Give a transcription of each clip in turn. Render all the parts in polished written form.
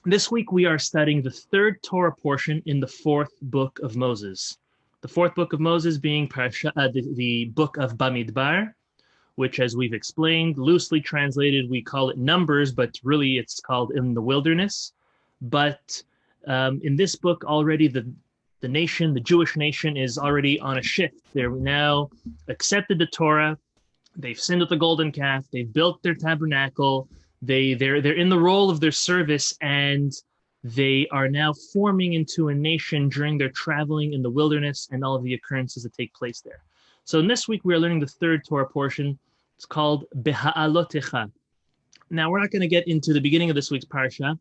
This week we are studying the third Torah portion in the fourth book of Moses. The fourth book of Moses being the book of Bamidbar, which, as we've explained, loosely translated, we call it Numbers, but really it's called In the Wilderness. But in this book already, the nation, the Jewish nation, is already on a shift. They're now accepted the Torah. They've sinned with the golden calf. They've built their tabernacle. They're in the role of their service, and they are now forming into a nation during their traveling in the wilderness and all of the occurrences that take place there. So in this week, we are learning the third Torah portion. It's called Beha'alotecha. Now, we're not going to get into the beginning of this week's parsha.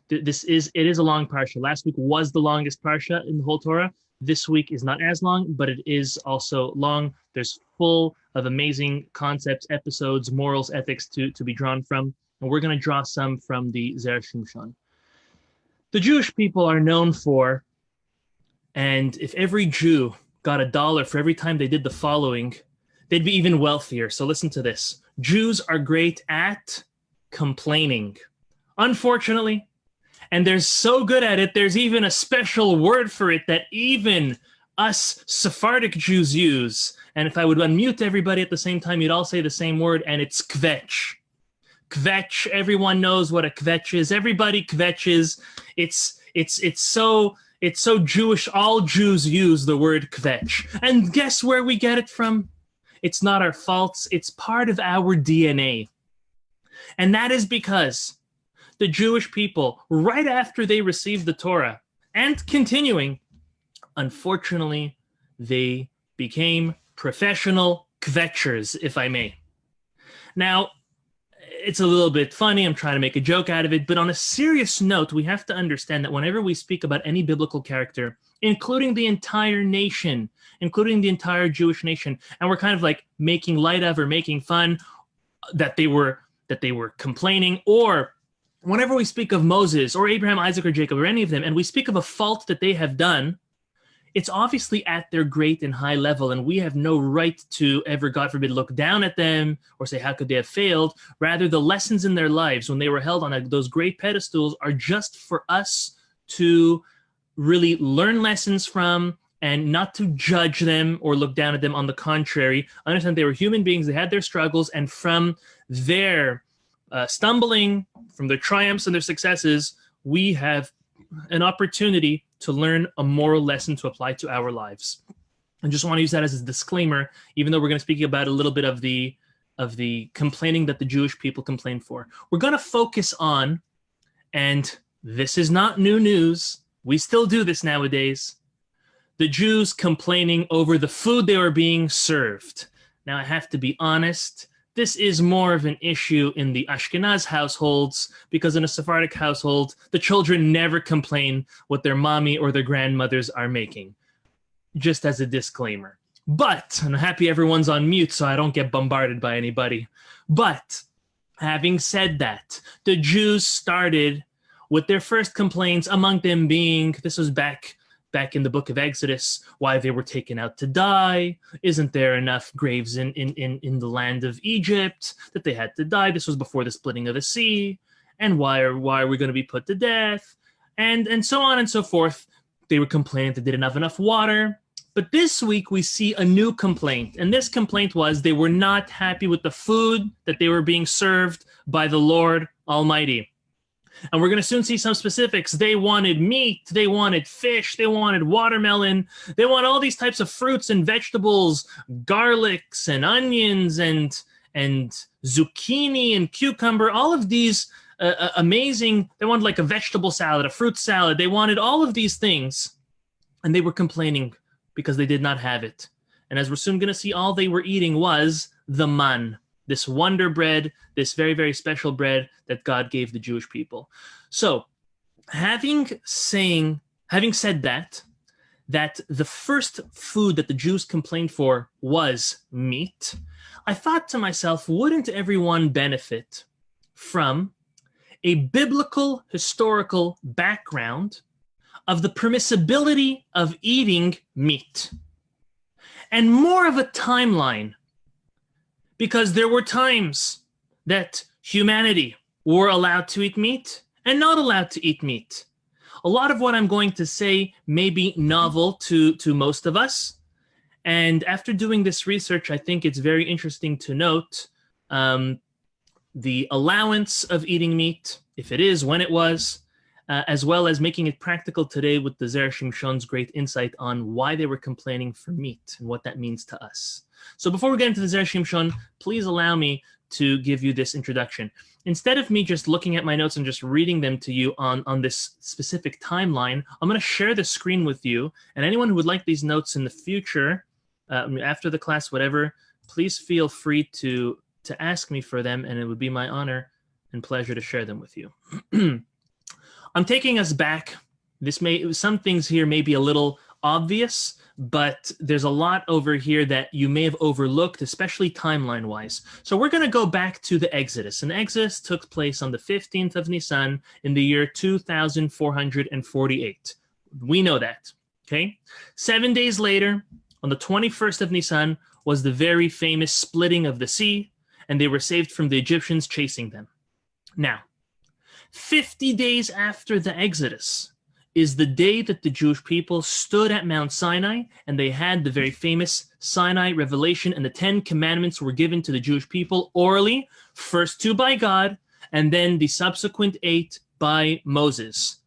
It is a long parsha. Last week was the longest parsha in the whole Torah. This week is not as long, but it is also long. There's full of amazing concepts, episodes, morals, ethics to be drawn from. And we're going to draw some from the Zera Shimshon. The Jewish people are known for, and if every Jew got $1 for every time they did the following, they'd be even wealthier. So listen to this. Jews are great at complaining. Unfortunately, and they're so good at it, there's even a special word for it that even us Sephardic Jews use. And if I would unmute everybody at the same time, you'd all say the same word, and it's kvetch. Kvetch, everyone knows what a kvetch is. Everybody kvetches. It's so Jewish. All Jews use the word kvetch. And guess where we get it from? It's not our faults. It's part of our DNA. And that is because the Jewish people, right after they received the Torah, and continuing, unfortunately, they became professional kvetchers, if I may. Now, it's a little bit funny. I'm trying to make a joke out of it. But on a serious note, we have to understand that whenever we speak about any biblical character, including the entire nation, including the entire Jewish nation, and we're kind of like making light of or making fun that they were complaining, or whenever we speak of Moses or Abraham, Isaac, or Jacob, or any of them, and we speak of a fault that they have done, it's obviously at their great and high level, and we have no right to ever, God forbid, look down at them or say, how could they have failed? Rather, the lessons in their lives when they were held on those great pedestals are just for us to really learn lessons from and not to judge them or look down at them. On the contrary, understand they were human beings, they had their struggles, and from their stumbling, from their triumphs and their successes, we have an opportunity to learn a moral lesson to apply to our lives. I just want to use that as a disclaimer, even though we're going to speak about a little bit of the complaining that the Jewish people complain for. We're going to focus on, and this is not new news, we still do this nowadays, the Jews complaining over the food they were being served. Now, I have to be honest, this is more of an issue in the Ashkenaz households, because in a Sephardic household, the children never complain what their mommy or their grandmothers are making. Just as a disclaimer. But, and I'm happy everyone's on mute so I don't get bombarded by anybody. But, having said that, the Jews started with their first complaints, among them being, this was back in the book of Exodus, why they were taken out to die. Isn't there enough graves in the land of Egypt that they had to die? This was before the splitting of the sea. And why are we going to be put to death? And so on and so forth. They were complaining that they didn't have enough water. But this week we see a new complaint. And this complaint was they were not happy with the food that they were being served by the Lord Almighty. And we're going to soon see some specifics. They wanted meat, they wanted fish, they wanted watermelon, they want all these types of fruits and vegetables, garlics and onions and zucchini and cucumber, all of these amazing, they wanted like a vegetable salad, a fruit salad, they wanted all of these things, and they were complaining because they did not have it. And as we're soon going to see, all they were eating was the man, this wonder bread, this very, very special bread that God gave the Jewish people. So, having said that the first food that the Jews complained for was meat, I thought to myself, wouldn't everyone benefit from a biblical historical background of the permissibility of eating meat, and more of a timeline? Because there were times that humanity were allowed to eat meat, and not allowed to eat meat. A lot of what I'm going to say may be novel to most of us. And after doing this research, I think it's very interesting to note the allowance of eating meat, if it is, when it was, as well as making it practical today with the Zera Shimshon's great insight on why they were complaining for meat and what that means to us. So before we get into the Zera Shimshon, please allow me to give you this introduction. Instead of me just looking at my notes and just reading them to you on this specific timeline, I'm going to share the screen with you. And anyone who would like these notes in the future, after the class, whatever, please feel free to ask me for them, and it would be my honor and pleasure to share them with you. I'm taking us back. Some things here may be a little obvious, but there's a lot over here that you may have overlooked, especially timeline-wise. So we're going to go back to the Exodus. And Exodus took place on the 15th of Nisan in the year 2448. We know that, okay? 7 days later, on the 21st of Nisan, was the very famous splitting of the sea, and they were saved from the Egyptians chasing them. Now, 50 days after the Exodus is the day that the Jewish people stood at Mount Sinai, and they had the very famous Sinai revelation, and the 10 commandments were given to the Jewish people orally, first 2 by God, and then the subsequent 8 by Moses.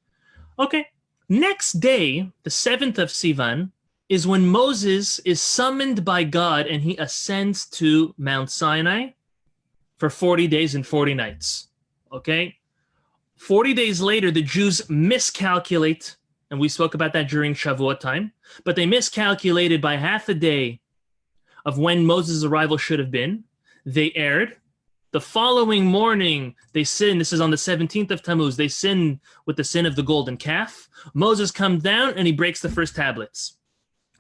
Okay, next day, the 7th of Sivan, is when Moses is summoned by God, and he ascends to Mount Sinai for 40 days and 40 nights. Okay? 40 days later, the Jews miscalculate, and we spoke about that during Shavuot time, but they miscalculated by half a day of when Moses' arrival should have been. They erred. The following morning, they sin. This is on the 17th of Tammuz. They sin with the sin of the golden calf. Moses comes down, and he breaks the first tablets.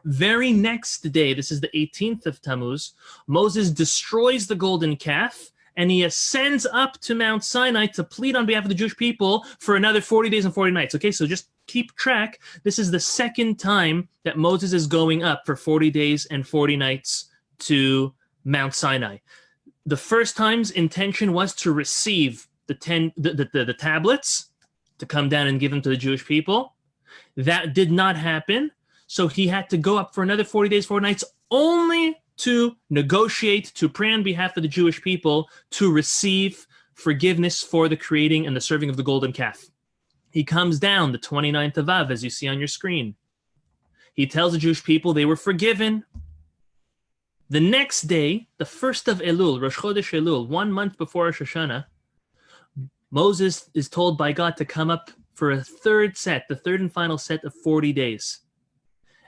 Very next day, this is the 18th of Tammuz, Moses destroys the golden calf, and he ascends up to Mount Sinai to plead on behalf of the Jewish people for another 40 days and 40 nights. Okay, so just keep track. This is the second time that Moses is going up for 40 days and 40 nights to Mount Sinai. The first time's intention was to receive the tablets, to come down and give them to the Jewish people. That did not happen, so he had to go up for another 40 days, 40 nights, only to negotiate, to pray on behalf of the Jewish people, to receive forgiveness for the creating and the serving of the golden calf. He comes down the 29th of Av, as you see on your screen. He tells the Jewish people they were forgiven. The next day, the 1st of Elul, Rosh Chodesh Elul, 1 month before Rosh Hashanah, Moses is told by God to come up for a third set, the third and final set of 40 days.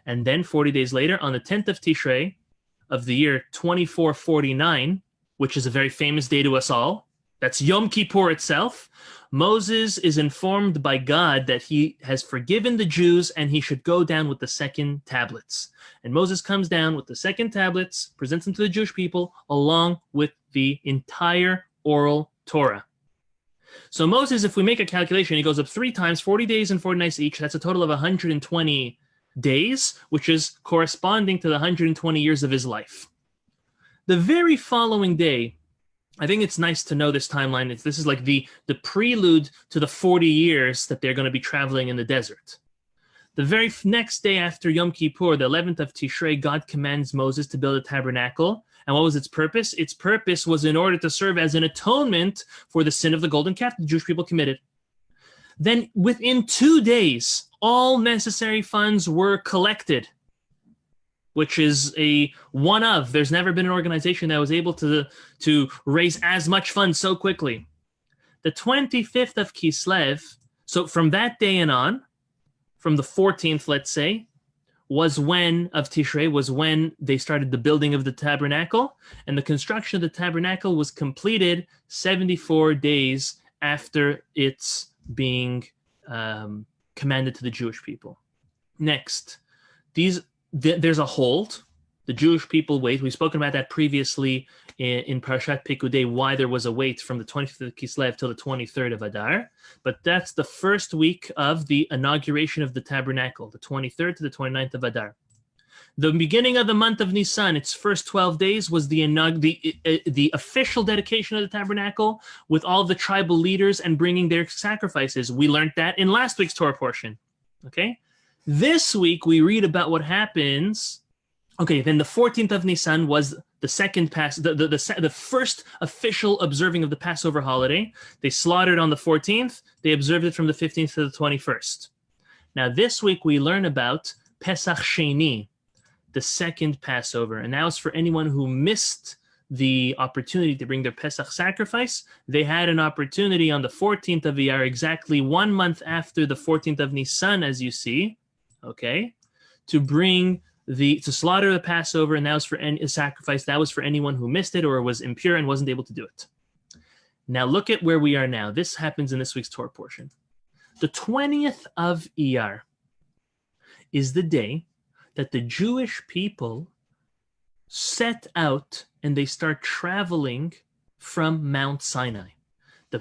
And then 40 days later, on the 10th of Tishrei, of the year 2449, which is a very famous day to us all, that's Yom Kippur itself, Moses is informed by God that he has forgiven the Jews and he should go down with the second tablets. And Moses comes down with the second tablets, presents them to the Jewish people, along with the entire oral Torah. So Moses, if we make a calculation, he goes up 3 times, 40 days and 40 nights each. That's a total of 120 days, which is corresponding to the 120 years of his life. The very following day, I think it's nice to know this timeline. This is like the prelude to the 40 years that they're going to be traveling in the desert. The very next day after Yom Kippur, the 11th of Tishrei, God commands Moses to build a tabernacle. And what was its purpose? Its purpose was in order to serve as an atonement for the sin of the golden calf the Jewish people committed. Then within 2 days, all necessary funds were collected, which is a one of. There's never been an organization that was able to raise as much funds so quickly. The 25th of Kislev, so from that day and on, from the 14th, let's say, of Tishrei, was when they started the building of the tabernacle, and the construction of the tabernacle was completed 74 days after its being commanded to the Jewish people. Next, there's a hold. The Jewish people wait. We've spoken about that previously in Parashat Pekudei, why there was a wait from the 25th of Kislev till the 23rd of Adar. But that's the first week of the inauguration of the tabernacle, the 23rd to the 29th of Adar. The beginning of the month of Nisan, its first 12 days, was the official dedication of the tabernacle with all the tribal leaders and bringing their sacrifices. We learned that in last week's Torah portion. Okay? This week, we read about what happens. Okay, then the 14th of Nisan was the second the first official observing of the Passover holiday. They slaughtered on the 14th. They observed it from the 15th to the 21st. Now, this week, we learn about Pesach Sheni, the second Passover. And that was for anyone who missed the opportunity to bring their Pesach sacrifice. They had an opportunity on the 14th of Iyar, exactly 1 month after the 14th of Nisan, as you see, okay, to slaughter the Passover, and that was for any sacrifice. That was for anyone who missed it or was impure and wasn't able to do it. Now look at where we are now. This happens in this week's Torah portion. The 20th of Iyar is the day that the Jewish people set out and they start traveling from Mount Sinai. The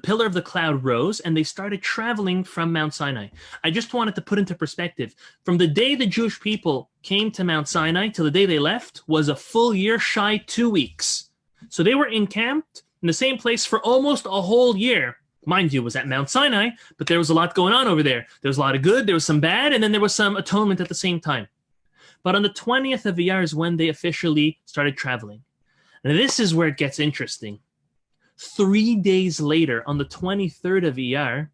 pillar of the cloud rose and they started traveling from Mount Sinai. I just wanted to put into perspective, from the day the Jewish people came to Mount Sinai till the day they left was a full year shy 2 weeks. So they were encamped in the same place for almost a whole year. Mind you, it was at Mount Sinai, but there was a lot going on over there. There was a lot of good, there was some bad, and then there was some atonement at the same time. But on the 20th of Iyar is when they officially started traveling. And this is where it gets interesting. 3 days later, on the 23rd of Iyar,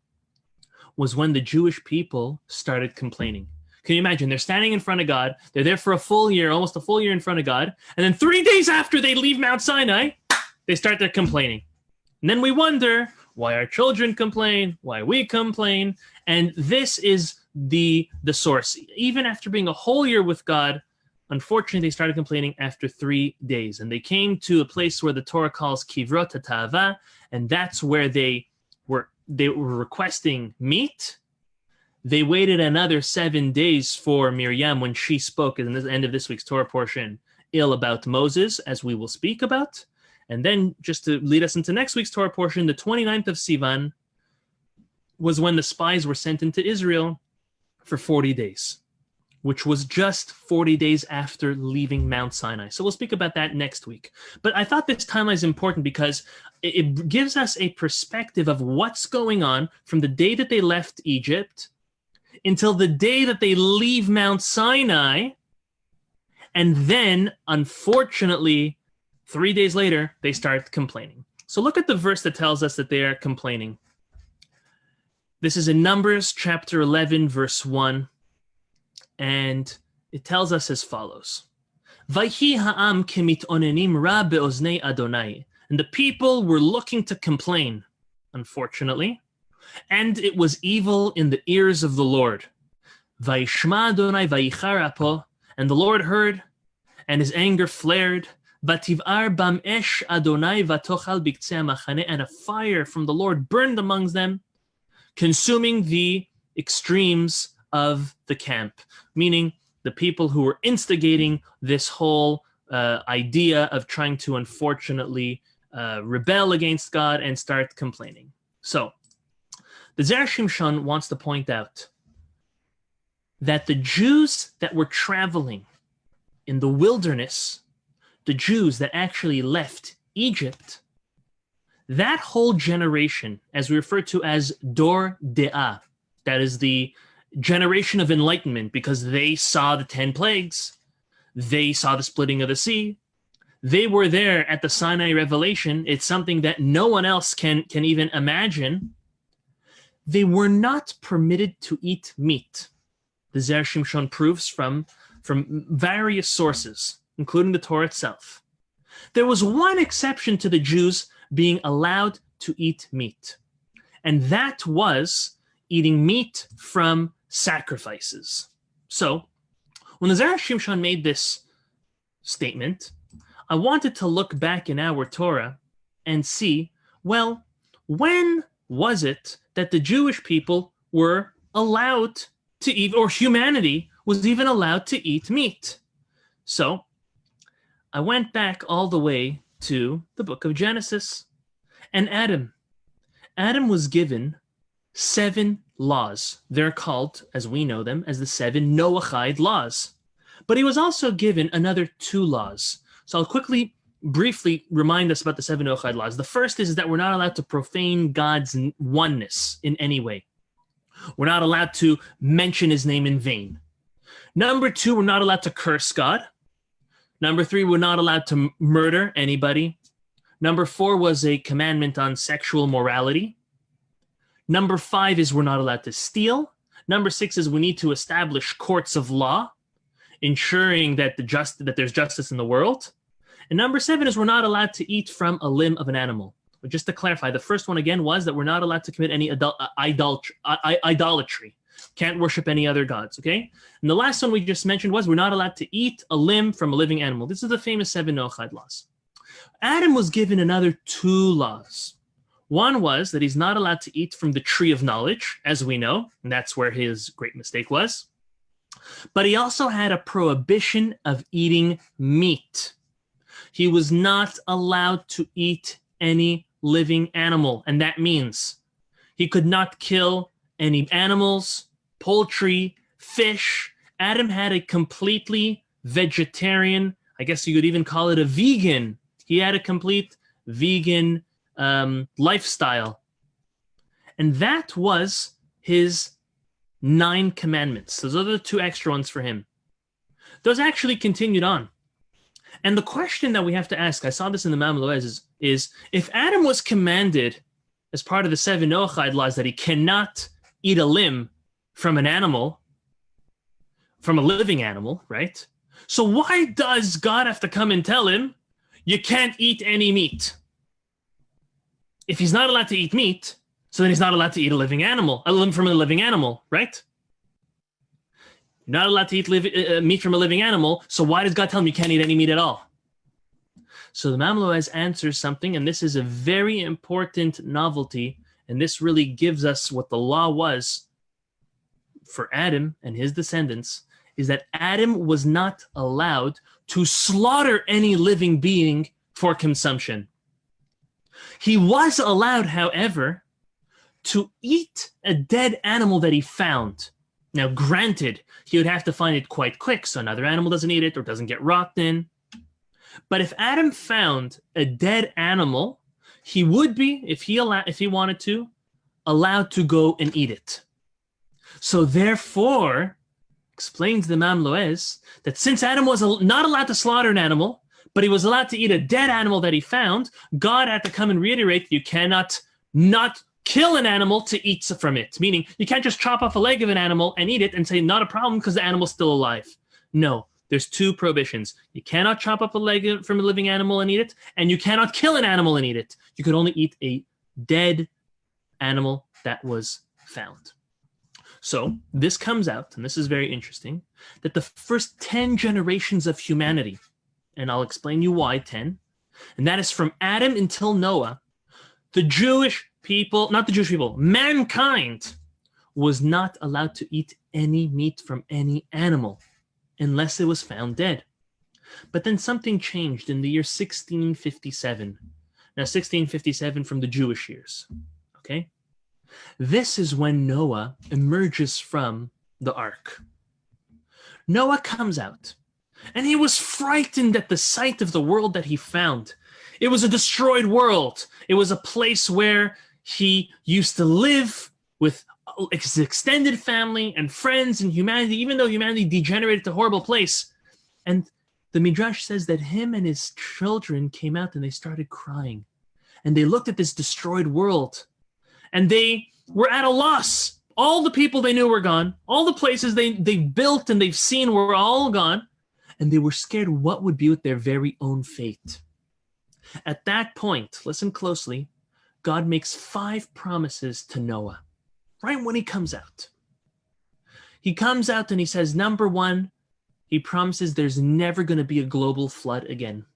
was when the Jewish people started complaining. Can you imagine? They're standing in front of God. They're there for a full year, almost a full year in front of God. And then 3 days after they leave Mount Sinai, they start their complaining. And then we wonder why our children complain, why we complain. And this is the source. Even after being a whole year with God, unfortunately, they started complaining after 3 days. And they came to a place where the Torah calls Kivrot HaTa'ava, and that's where they were requesting meat. They waited another 7 days for Miriam when she spoke in the end of this week's Torah portion ill about Moses, as we will speak about. And then, just to lead us into next week's Torah portion, the 29th of Sivan was when the spies were sent into Israel for 40 days, which was just 40 days after leaving Mount Sinai. So we'll speak about that next week. But I thought this timeline is important because it gives us a perspective of what's going on from the day that they left Egypt until the day that they leave Mount Sinai. And then, unfortunately, 3 days later, they start complaining. So look at the verse that tells us that they are complaining. This is in Numbers chapter 11, verse 1. And it tells us as follows. Vayhi ha'am kemit'onenim ra be'oznei Adonai. And the people were looking to complain, unfortunately. And it was evil in the ears of the Lord. Vayishma Adonai vayichar apo. And the Lord heard, and his anger flared. Vativ'ar bam esh Adonai vatochal biktzei machane. And a fire from the Lord burned amongst them, consuming the extremes of the camp, meaning the people who were instigating this whole idea of trying to unfortunately rebel against God and start complaining. So the Zera Shimshon wants to point out that the Jews that were traveling in the wilderness, the Jews that actually left Egypt, that whole generation, as we refer to as Dor De'ah, that is the generation of enlightenment, because they saw the 10 plagues, they saw the splitting of the sea, they were there at the Sinai revelation. It's something that no one else can even imagine. They were not permitted to eat meat. The Zera Shimshon proves from various sources, including the Torah itself. There was one exception to the Jews being allowed to eat meat, and that was eating meat from sacrifices. So, when the Zera Shimshon made this statement, I wanted to look back in our Torah and see, well, when was it that the Jewish people were allowed to eat, or humanity was even allowed to eat meat? So, I went back all the way to the book of Genesis. And Adam was given 7 laws. They're called, as we know them, as the 7 Noahide laws. But he was also given another 2 laws. So I'll quickly, briefly remind us about the 7 Noachide laws. The first is that we're not allowed to profane God's oneness in any way. We're not allowed to mention his name in vain. Number 2, we're not allowed to curse God. Number 3, we're not allowed to murder anybody. Number 4 was a commandment on sexual morality. Number 5 is we're not allowed to steal. Number 6 is we need to establish courts of law, ensuring that there's justice in the world. And number 7 is we're not allowed to eat from a limb of an animal. But just to clarify, the first one again was that we're not allowed to commit any idolatry. Can't worship any other gods, okay? And the last one we just mentioned was we're not allowed to eat a limb from a living animal. This is the famous 7 Noachide laws. Adam was given another 2 laws. One was that he's not allowed to eat from the tree of knowledge, as we know, and that's where his great mistake was. But he also had a prohibition of eating meat. He was not allowed to eat any living animal, and that means he could not kill any animals, poultry, fish. Adam had a completely vegetarian, I guess you could even call it a vegan. He had a complete vegan lifestyle. And that was his 9 commandments. Those are the 2 extra ones for him. Those actually continued on. And the question that we have to ask, I saw this in the Beha'alotecha, is if Adam was commanded as part of the 7 Noachide laws that he cannot eat a limb from an animal, from a living animal, right? So why does God have to come and tell him, you can't eat any meat? If he's not allowed to eat meat, so then he's not allowed to eat a living animal, a limb from a living animal, right? You're not allowed to eat meat from a living animal, so why does God tell him you can't eat any meat at all? So the Beha'alotecha answers something, and this is a very important novelty, and this really gives us what the law was for Adam and his descendants, is that Adam was not allowed to slaughter any living being for consumption. He was allowed, however, to eat a dead animal that he found. Now, granted, he would have to find it quite quick, so another animal doesn't eat it or doesn't get rotten. But if Adam found a dead animal, he would be, if he wanted to, allowed to go and eat it. So therefore, explains the Beha'alotecha that since Adam was not allowed to slaughter an animal, but he was allowed to eat a dead animal that he found, God had to come and reiterate, you cannot not kill an animal to eat from it. Meaning, you can't just chop off a leg of an animal and eat it and say, not a problem because the animal's still alive. No, there's 2 prohibitions. You cannot chop up a leg from a living animal and eat it, and you cannot kill an animal and eat it. You could only eat a dead animal that was found. So this comes out, and this is very interesting, that the first 10 generations of humanity, and I'll explain you why 10, and that is from Adam until Noah, the Jewish people, not the Jewish people, mankind was not allowed to eat any meat from any animal unless it was found dead. But then something changed in the year 1657. Now, 1657 from the Jewish years, okay? This is when Noah emerges from the ark. Noah comes out, and he was frightened at the sight of the world that he found. It was a destroyed world. It was a place where he used to live with his extended family and friends and humanity, even though humanity degenerated to a horrible place. And the Midrash says that him and his children came out and they started crying. And they looked at this destroyed world and they were at a loss. All the people they knew were gone. All the places they built and they've seen were all gone. And they were scared what would be with their very own fate. At that point, listen closely, God makes 5 promises to Noah right when he comes out. He comes out and he says, number 1, he promises there's never going to be a global flood again.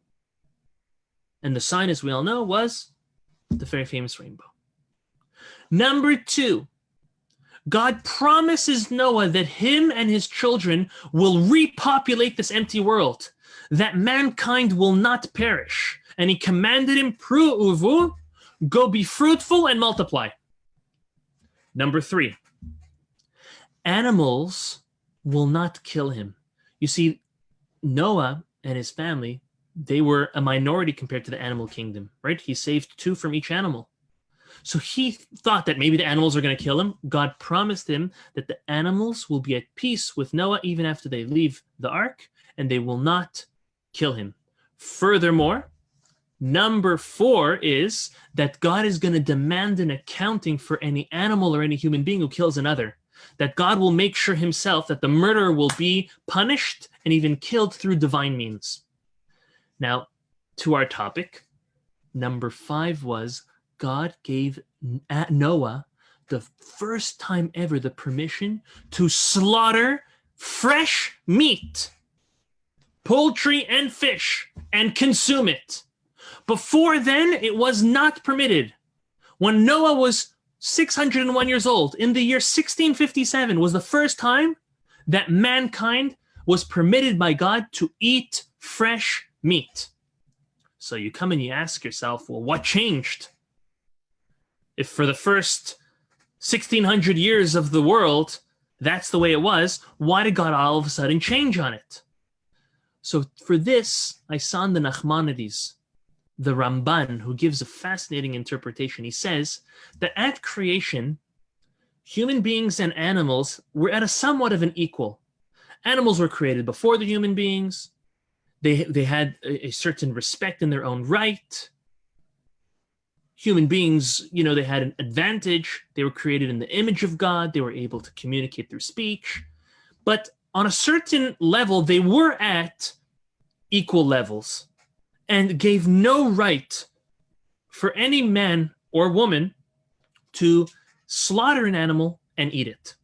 And the sign, as we all know, was the very famous rainbow. Number 2, God promises Noah that him and his children will repopulate this empty world, that mankind will not perish. And he commanded him, Pru'uvu, go be fruitful and multiply. Number 3, animals will not kill him. You see, Noah and his family, they were a minority compared to the animal kingdom, right? He saved 2 from each animal. So he thought that maybe the animals are going to kill him. God promised him that the animals will be at peace with Noah even after they leave the ark, and they will not kill him. Furthermore, number 4 is that God is going to demand an accounting for any animal or any human being who kills another. That God will make sure himself that the murderer will be punished and even killed through divine means. Now, to our topic, number 5 was God gave Noah the first time ever the permission to slaughter fresh meat, poultry and fish, and consume it. Before then, it was not permitted. When Noah was 601 years old, in the year 1657, was the first time that mankind was permitted by God to eat fresh meat. So you come and you ask yourself, well, what changed? If for the first 1600 years of the world, that's the way it was, why did God all of a sudden change on it? So for this, I saw in the Nachmanides, the Ramban, who gives a fascinating interpretation. He says that at creation, human beings and animals were at a somewhat of an equal. Animals were created before the human beings. They had a certain respect in their own right. Human beings, they had an advantage. They were created in the image of God. They were able to communicate through speech. But on a certain level, they were at equal levels and gave no right for any man or woman to slaughter an animal and eat it.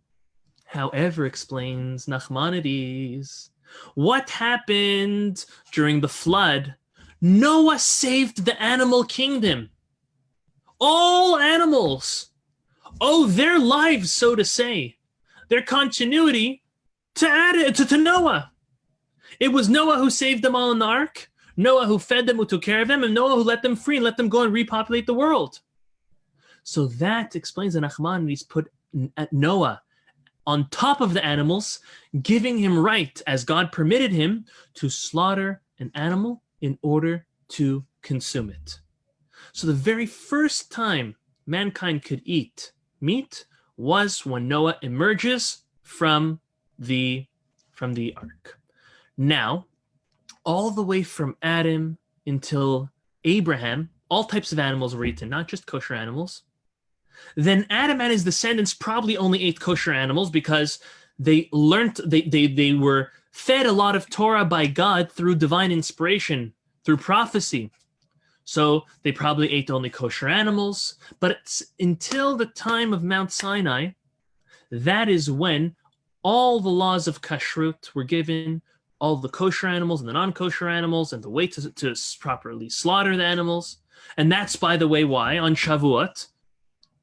However, explains Nachmanides, what happened during the flood? Noah saved the animal kingdom. All animals owe their lives, so to say, their continuity to Noah. It was Noah who saved them all in the ark, Noah who fed them, who took care of them, and Noah who let them free and let them go and repopulate the world. So that explains that Nachmanides put Noah on top of the animals, giving him right, as God permitted him, to slaughter an animal in order to consume it. So the very first time mankind could eat meat was when Noah emerges from the ark. Now, all the way from Adam until Abraham, all types of animals were eaten, not just kosher animals. Then Adam and his descendants probably only ate kosher animals because they were fed a lot of Torah by God through divine inspiration, through prophecy. So they probably ate only kosher animals. But it's until the time of Mount Sinai, that is when all the laws of kashrut were given, all the kosher animals and the non-kosher animals, and the way to properly slaughter the animals. And that's, by the way, why on Shavuot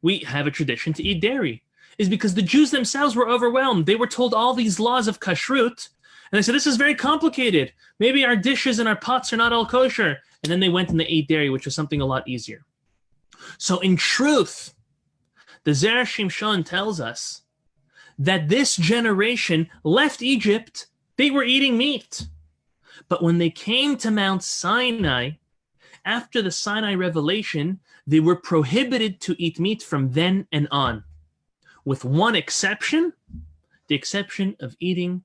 we have a tradition to eat dairy, is because the Jews themselves were overwhelmed. They were told all these laws of kashrut, and they said, this is very complicated. Maybe our dishes and our pots are not all kosher. And then they went and they ate dairy, which was something a lot easier. So in truth, the Zera Shimshon tells us that this generation left Egypt, they were eating meat. But when they came to Mount Sinai, after the Sinai revelation, they were prohibited to eat meat from then and on, with one exception, the exception of eating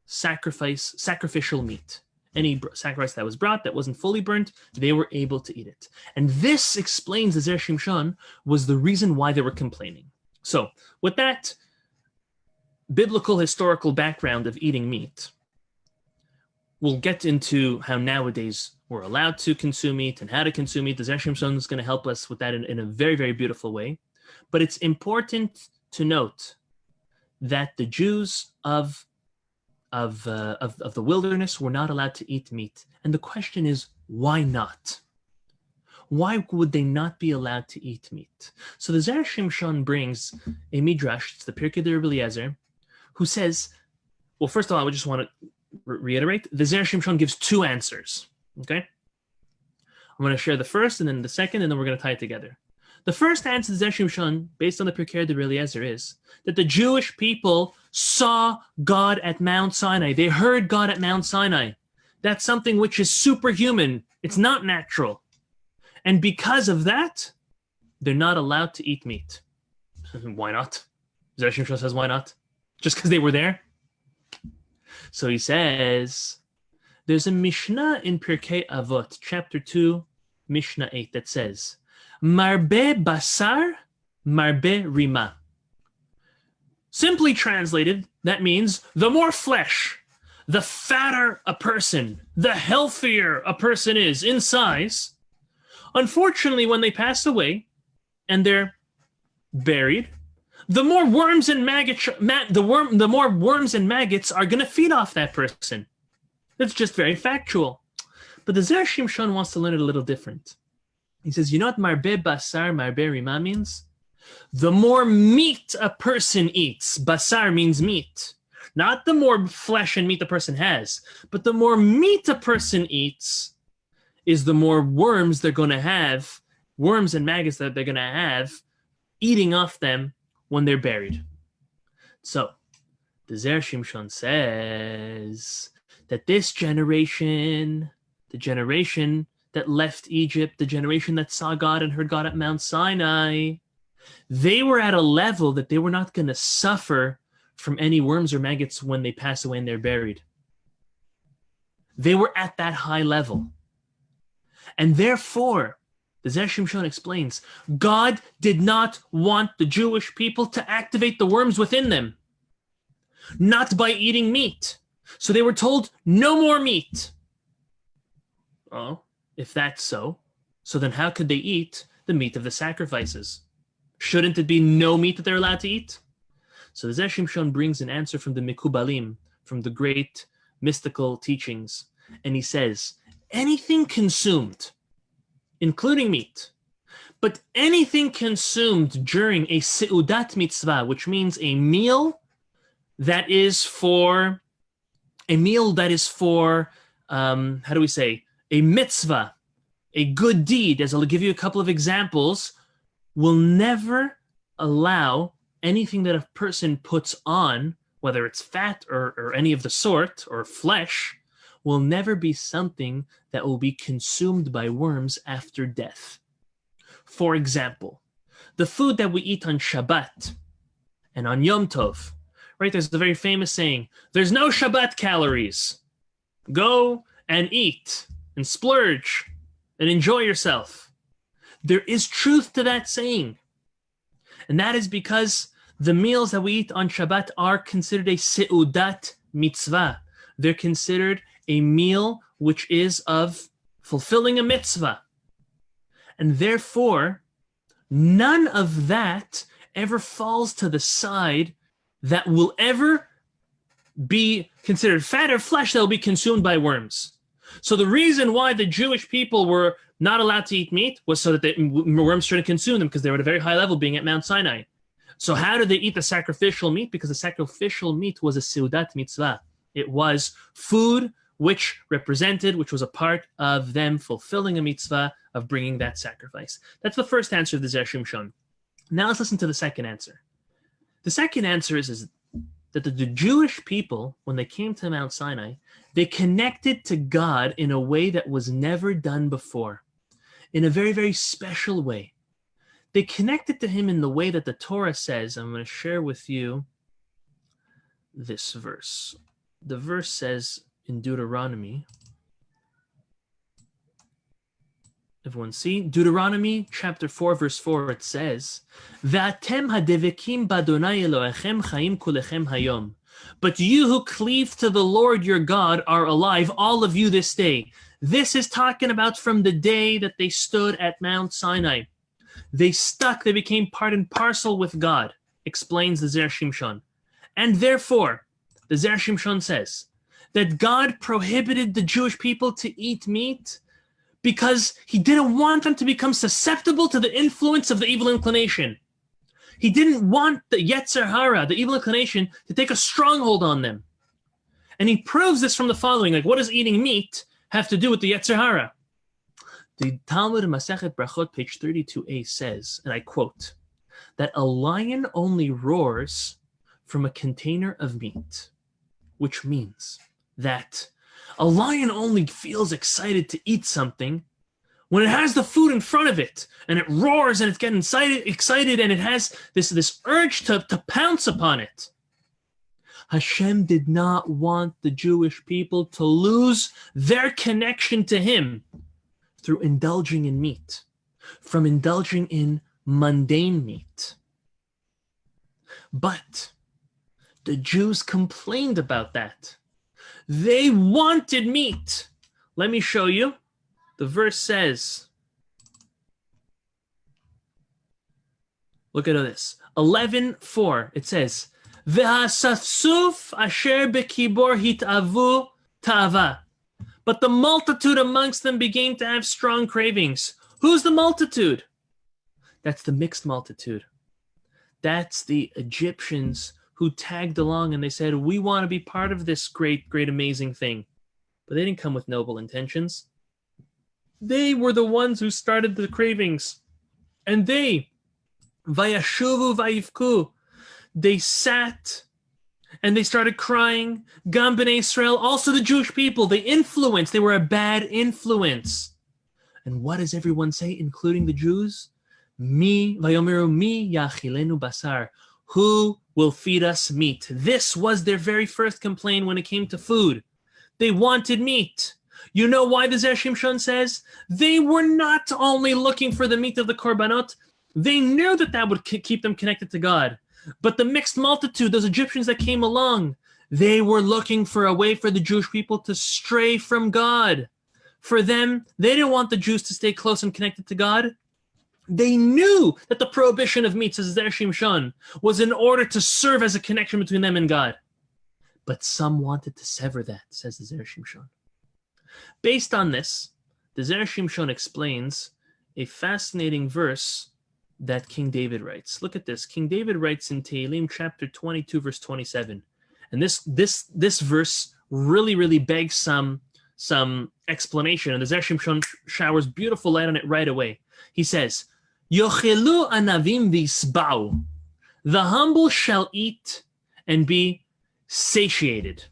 sacrificial meat. Any sacrifice that was brought that wasn't fully burnt, they were able to eat it. And this explains the Zera Shimshon was the reason why they were complaining. So with that biblical historical background of eating meat, we'll get into how nowadays we're allowed to consume meat and how to consume meat. The Zera Shimshon is going to help us with that in a very, very beautiful way. But it's important to note that the Jews of the wilderness were not allowed to eat meat. And the question is, why not? Why would they not be allowed to eat meat? So the Zera Shimshon brings a midrash, it's the Pirkei de Rabbi Eliezer, who says, well, first of all, I would just want to reiterate, the Zera Shimshon gives 2 answers, okay? I'm going to share the first and then the second, and then we're going to tie it together. The first answer to Zera Shimshon, based on the Pirkei de Rabbi Eliezer, is that the Jewish people saw God at Mount Sinai. They heard God at Mount Sinai. That's something which is superhuman. It's not natural. And because of that, they're not allowed to eat meat. Why not? Zera Shimshon says, why not? Just because they were there? So he says, there's a Mishnah in Pirkei Avot, chapter 2, Mishnah 8, that says, Marbe basar, marbe rima. Simply translated, that means the more flesh, the fatter a person, the healthier a person is in size. Unfortunately, when they pass away and they're buried, the more worms and maggots, the more worms and maggots are going to feed off that person. It's just very factual. But the Zera Shimshon wants to learn it a little different. He says, you know what marbe basar, marbe rima means? The more meat a person eats, basar means meat. Not the more flesh and meat the person has, but the more meat a person eats is the more worms they're going to have, worms and maggots that they're going to have eating off them when they're buried. So, the Zera Shimshon says that this generation, the generation that left Egypt, the generation that saw God and heard God at Mount Sinai, they were at a level that they were not going to suffer from any worms or maggots when they pass away and they're buried. They were at that high level. And therefore, the Zera Shimshon explains, God did not want the Jewish people to activate the worms within them, not by eating meat. So they were told, no more meat. Oh, if that's so then how could they eat the meat of the sacrifices? Shouldn't it be no meat that they're allowed to eat? So the Zera Shimshon brings an answer from the Mikubalim, from the great mystical teachings, and he says, anything consumed, including meat, but anything consumed during a seudat mitzvah, which means a meal that is for, a mitzvah, a good deed, as I'll give you a couple of examples, will never allow anything that a person puts on, whether it's fat or any of the sort, or flesh, will never be something that will be consumed by worms after death. For example, the food that we eat on Shabbat and on Yom Tov, right? There's the very famous saying, there's no Shabbat calories. Go and eat and splurge and enjoy yourself. There is truth to that saying. And that is because the meals that we eat on Shabbat are considered a seudat mitzvah. They're considered a meal which is of fulfilling a mitzvah. And therefore, none of that ever falls to the side that will ever be considered fat or flesh that will be consumed by worms. So the reason why the Jewish people were not allowed to eat meat was so that the worms shouldn't consume them, because they were at a very high level being at Mount Sinai. So how did they eat the sacrificial meat? Because the sacrificial meat was a seudat mitzvah. It was food which was a part of them fulfilling a mitzvah of bringing that sacrifice. That's the first answer of the Zera Shimshon. Now let's listen to the second answer. The second answer is that the Jewish people, when they came to Mount Sinai, they connected to God in a way that was never done before, in a very, very special way. They connected to him in the way that the Torah says. I'm going to share with you this verse. The verse says in Deuteronomy, everyone see? Deuteronomy chapter 4, verse 4, it says, V'atem hadevekim b'Adonai Elohechem chaim kulechem hayom. But you who cleave to the Lord your God are alive, all of you this day. This is talking about from the day that they stood at Mount Sinai. They became part and parcel with God, explains the Zera Shimshon. And therefore, the Zera Shimshon says that God prohibited the Jewish people to eat meat because he didn't want them to become susceptible to the influence of the evil inclination. He didn't want the Yetzer Hara, the evil inclination, to take a stronghold on them. And he proves this from the following. Like, what does eating meat have to do with the Yetzer Hara? The Talmud in Masechet Brachot, page 32a, says, and I quote, that a lion only roars from a container of meat, which means that A lion only feels excited to eat something when it has the food in front of it, and it roars, and it's getting excited, and it has this urge to pounce upon it. Hashem did not want the Jewish people to lose their connection to him through indulging in meat, from indulging in mundane meat. But the Jews complained about that. They wanted meat. Let me show you. The verse says, look at this, 11:4. It says, "V'hasafsuf asher bekibor hitavu ta'ava." But the multitude amongst them began to have strong cravings. Who's the multitude? That's the mixed multitude. That's the Egyptians who tagged along and they said, we want to be part of this great, great, amazing thing. But they didn't come with noble intentions. They were the ones who started the cravings. And they, vayashuvu vayivku, they sat and they started crying. Gam b'nei Israel, also the Jewish people, they influenced. They were a bad influence. And what does everyone say, including the Jews? Mi, vayomeru mi yachilenu basar. Who will feed us meat? This was their very first complaint when it came to food. They wanted meat. You know why the Zera Shimshon says? They were not only looking for the meat of the korbanot, they knew that that would keep them connected to God. But the mixed multitude, those Egyptians that came along, they were looking for a way for the Jewish people to stray from God. For them, they didn't want the Jews to stay close and connected to God. They knew that the prohibition of meat, says Zera Shimshon, was in order to serve as a connection between them and God. But some wanted to sever that, says the Zera Shimshon. Based on this, the Zera Shimshon explains a fascinating verse that King David writes. Look at this. King David writes in Tehillim chapter 22, verse 27. And this verse really begs some explanation. And the Zera Shimshon showers beautiful light on it right away. He says, Yochelu anavim v'isba'u. The humble shall eat and be satiated.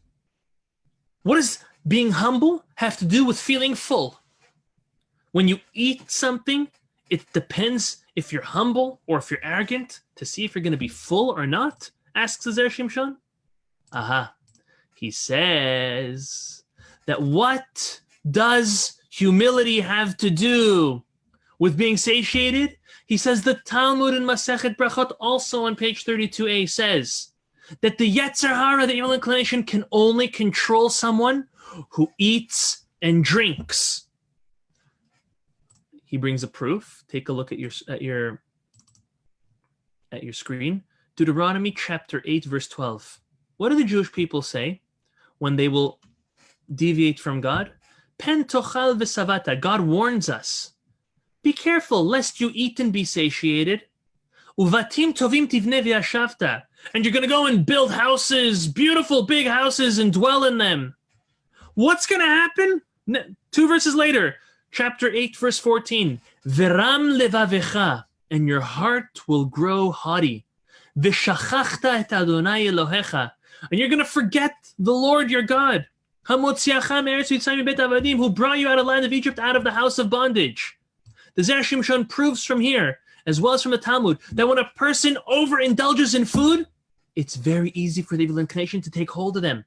What does being humble have to do with feeling full? When you eat something, it depends if you're humble or if you're arrogant to see if you're going to be full or not, asks the Zera Shimshon. Aha. He says that what does humility have to do with being satiated? He says the Talmud in Masechet Brachot, also on page 32a, says that the Yetzer Hara, the evil inclination, can only control someone who eats and drinks. He brings a proof. Take a look at your screen. Deuteronomy chapter 8, verse 12. What do the Jewish people say when they will deviate from God? Pen tochal v'savata. God warns us. Be careful lest you eat and be satiated. Uvatim tovim tivne v'yashavta. And you're going to go and build houses, beautiful big houses, and dwell in them. What's going to happen? 2 verses later, chapter 8, verse 14. Veram levavecha, and your heart will grow haughty. V'shachachta et Adonai Elohecha, and you're going to forget the Lord your God. Hamotziacha me'eretz Mitzrayim mibeit avadim, who brought you out of the land of Egypt, out of the house of bondage. The Zera Shimshon proves from here, as well as from the Talmud, that when a person overindulges in food, it's very easy for the evil inclination to take hold of them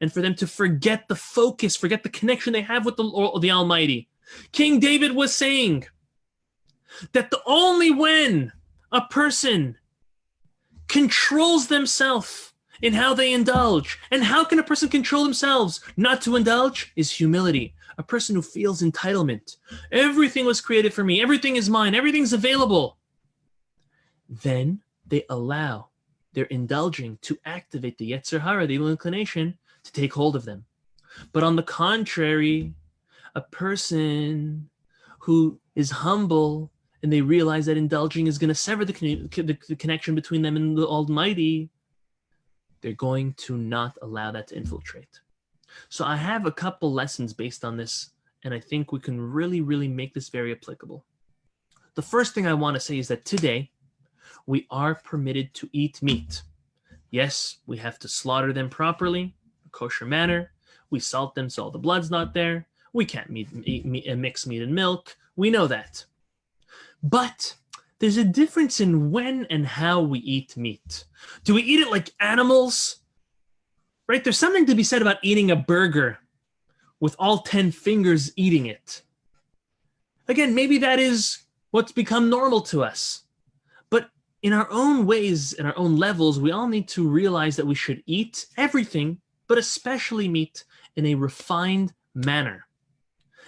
and for them to forget the focus, forget the connection they have with the Almighty. King David was saying that only when a person controls themselves in how they indulge, and how can a person control themselves not to indulge, is humility. A person who feels entitlement. Everything was created for me. Everything is mine. Everything's available. Then they allow their indulging to activate the Yetzer Hara, the evil inclination, to take hold of them. But on the contrary, a person who is humble and they realize that indulging is going to sever the connection between them and the Almighty, they're going to not allow that to infiltrate. So I have a couple lessons based on this, and I think we can really make this very applicable. The first thing I want to say is that today, we are permitted to eat meat. Yes, we have to slaughter them properly, in a kosher manner. We salt them so all the blood's not there. We can't mix meat and milk. We know that. But there's a difference in when and how we eat meat. Do we eat it like animals? Right? There's something to be said about eating a burger with all 10 fingers eating it. Again, maybe that is what's become normal to us. But in our own ways, in our own levels, we all need to realize that we should eat everything, but especially meat, in a refined manner.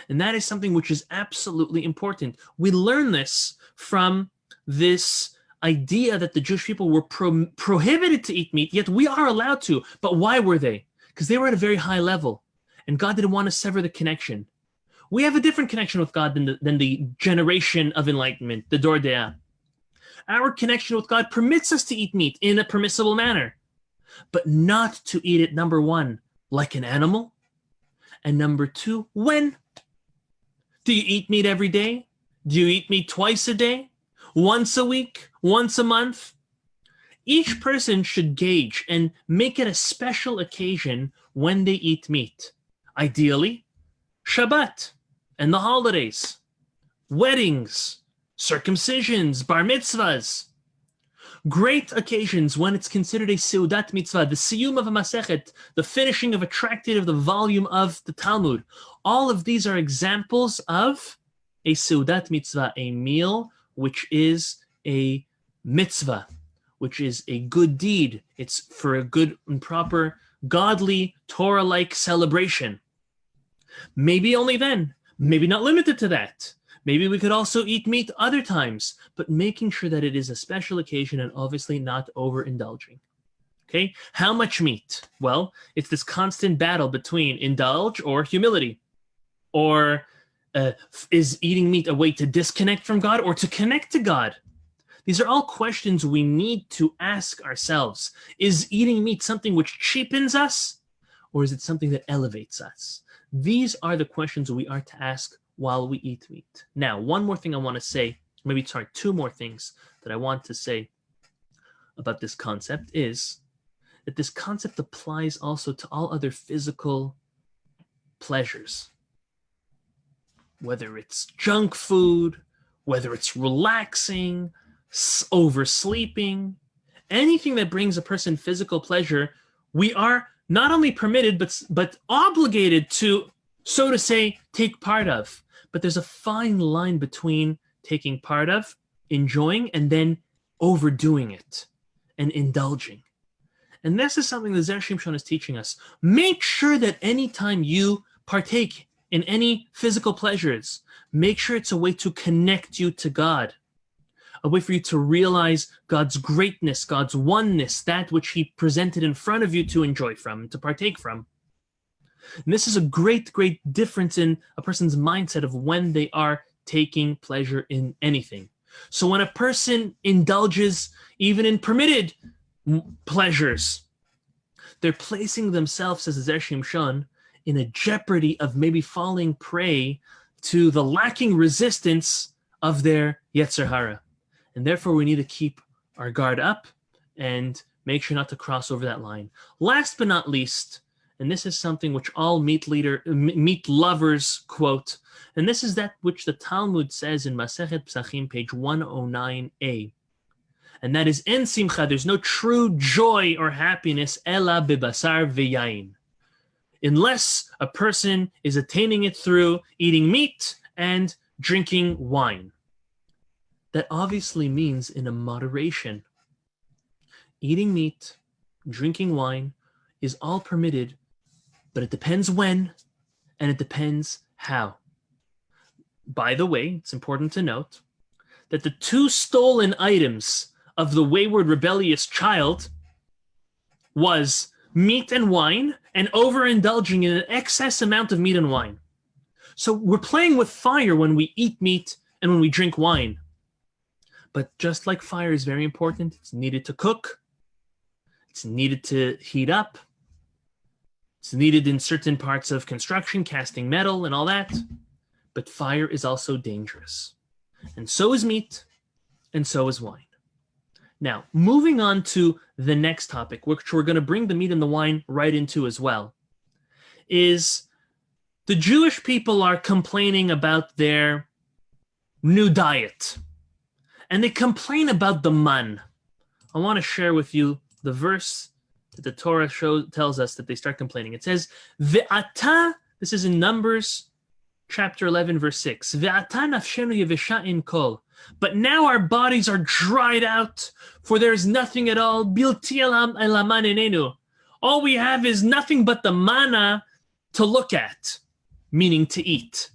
And that is something which is absolutely important. We learn this from this idea that the Jewish people were prohibited to eat meat, yet we are allowed to. But why were they? Because they were at a very high level, and God didn't want to sever the connection. We have a different connection with God than the generation of enlightenment, the Dor De'ah. Our connection with God permits us to eat meat in a permissible manner, but not to eat it, number one, like an animal, and number two, when? Do you eat meat every day? Do you eat meat twice a day? Once a week? Once a month? Each person should gauge and make it a special occasion when they eat meat. Ideally, Shabbat and the holidays, weddings, circumcisions, bar mitzvahs. Great occasions when it's considered a seudat mitzvah, the siyum of a masechet, the finishing of a tractate of the volume of the Talmud. All of these are examples of a seudat mitzvah, a meal which is a mitzvah, which is a good deed. It's for a good and proper, godly, Torah-like celebration. Maybe only then. Maybe not limited to that. Maybe we could also eat meat other times, but making sure that it is a special occasion and obviously not overindulging. Okay? How much meat? Well, it's this constant battle between indulge or humility. Or is eating meat a way to disconnect from God or to connect to God? These are all questions we need to ask ourselves. Is eating meat something which cheapens us, or is it something that elevates us? These are the questions we are to ask while we eat meat. Now, one more thing I want to say, two more things that I want to say about this concept is that this concept applies also to all other physical pleasures. Whether it's junk food, whether it's relaxing, oversleeping, anything that brings a person physical pleasure, we are not only permitted, but obligated to, so to say, take part of. But there's a fine line between taking part of, enjoying, and then overdoing it and indulging. And this is something that Zera Shimshon is teaching us. Make sure that anytime you partake in any physical pleasures, make sure it's a way to connect you to God, a way for you to realize God's greatness, God's oneness, that which He presented in front of you to enjoy from, to partake from. And this is a great, great difference in a person's mindset of when they are taking pleasure in anything. So when a person indulges even in permitted pleasures, they're placing themselves, as Zera Shimshon, in a jeopardy of maybe falling prey to the lacking resistance of their Yetzer Hara. And therefore, we need to keep our guard up and make sure not to cross over that line. Last but not least, and this is something which all meat lovers quote, and this is that which the Talmud says in Masechet Psachim, page 109a. And that is, En simcha, there's no true joy or happiness, ela bebasar v'yayin, unless a person is attaining it through eating meat and drinking wine. That obviously means in a moderation. Eating meat, drinking wine is all permitted, but it depends when and it depends how. By the way, it's important to note that the two stolen items of the wayward rebellious child was meat and wine, and overindulging in an excess amount of meat and wine. So we're playing with fire when we eat meat and when we drink wine. But just like fire is very important, it's needed to cook, it's needed to heat up, it's needed in certain parts of construction, casting metal and all that. But fire is also dangerous. And so is meat, and so is wine. Now, moving on to the next topic, which we're going to bring the meat and the wine right into as well, is the Jewish people are complaining about their new diet. And they complain about the man. I want to share with you the verse that the Torah tells us that they start complaining. It says, Ve'ata, this is in Numbers chapter 11, verse 6. Ve'ata nafshenu yevesha in kol. But now our bodies are dried out, for there is nothing at all. Bilti elaman enenu. All we have is nothing but the manna to look at, meaning to eat.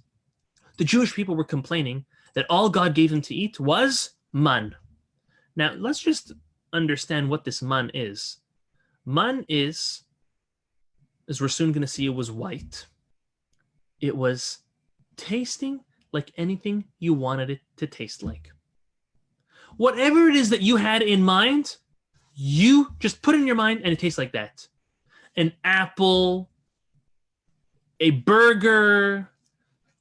The Jewish people were complaining that all God gave them to eat was man. Now, let's just understand what this man is. Man is, as we're soon going to see, it was white. It was tasting like anything you wanted it to taste like. Whatever it is that you had in mind, you just put it in your mind and it tastes like that. An apple, a burger,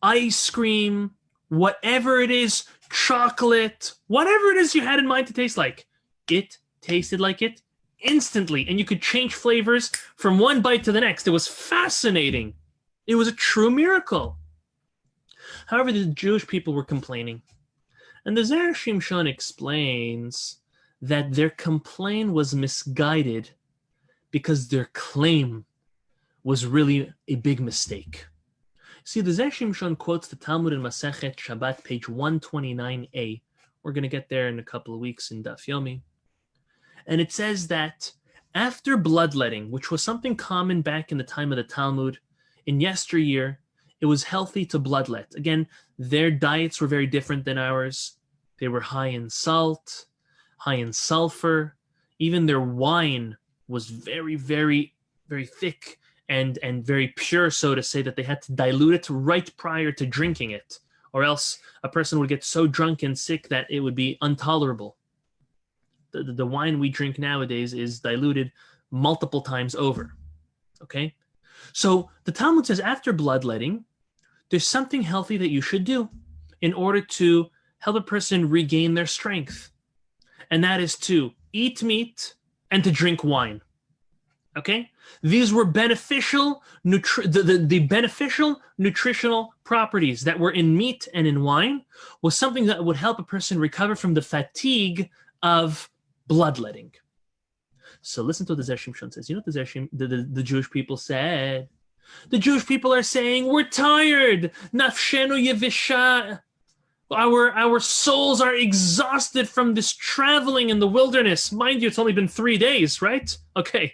ice cream, whatever it is, chocolate, whatever it is you had in mind to taste like, it tasted like it instantly. And you could change flavors from one bite to the next. It was fascinating. It was a true miracle. However, the Jewish people were complaining. And the Zera Shimshon explains that their complaint was misguided because their claim was really a big mistake. See, the Zera Shimshon quotes the Talmud in Masechet Shabbat, page 129a. We're going to get there in a couple of weeks in Daf Yomi. And it says that after bloodletting, which was something common back in the time of the Talmud, in yesteryear, it was healthy to bloodlet. Again, their diets were very different than ours. They were high in salt, high in sulfur. Even their wine was very, very, very thick and very pure, so to say, that they had to dilute it right prior to drinking it, or else a person would get so drunk and sick that it would be intolerable. The wine we drink nowadays is diluted multiple times over. Okay? So the Talmud says after bloodletting, there's something healthy that you should do in order to help a person regain their strength. And that is to eat meat and to drink wine. Okay? These were beneficial, the beneficial nutritional properties that were in meat and in wine was something that would help a person recover from the fatigue of bloodletting. So listen to what the Zera Shimshon says. You know what the Jewish people said? The Jewish people are saying, we're tired. Nafshenu yevisha. Our souls are exhausted from this traveling in the wilderness. Mind you, it's only been 3 days, right? Okay.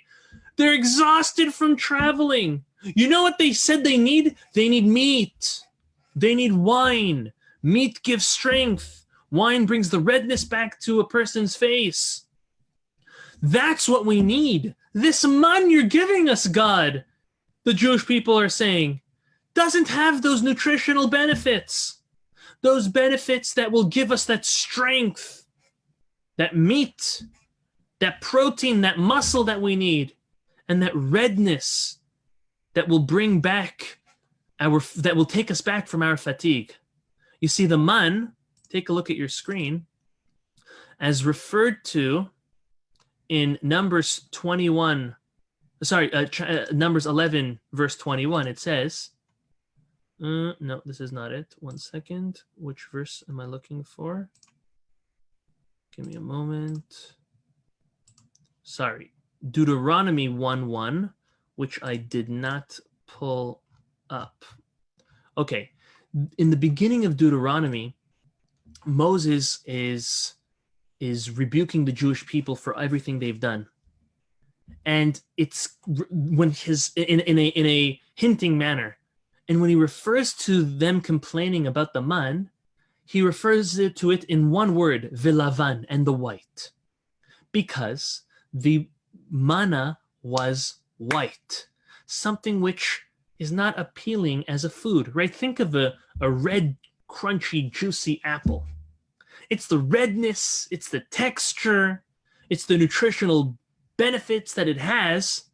They're exhausted from traveling. You know what they said they need? They need meat. They need wine. Meat gives strength. Wine brings the redness back to a person's face. That's what we need. This man you're giving us, God, the Jewish people are saying, doesn't have those nutritional benefits. Those benefits that will give us that strength, that meat, that protein, that muscle that we need, and that redness that will bring back that will take us back from our fatigue. You see, the man, take a look at your screen, as referred to in Numbers 11, verse 21, it says, no, this is not it. 1 second. Which verse am I looking for? Give me a moment. Sorry. Deuteronomy 1:1, which I did not pull up. Okay. In the beginning of Deuteronomy, Moses is rebuking the Jewish people for everything they've done. And it's when in a hinting manner. And when he refers to them complaining about the man, he refers to it in one word, velavan, and the white. Because the manna was white, something which is not appealing as a food, right? Think of a red, crunchy, juicy apple. It's the redness, it's the texture, it's the nutritional benefits that it has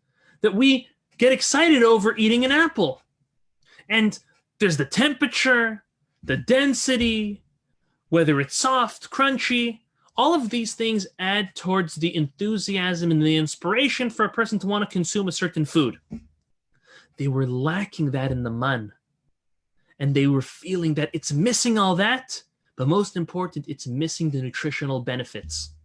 that we get excited over eating an apple. And there's the temperature, the density, whether it's soft, crunchy, all of these things add towards the enthusiasm and the inspiration for a person to want to consume a certain food. They were lacking that in the man. And they were feeling that it's missing all that, but most important, it's missing the nutritional benefits.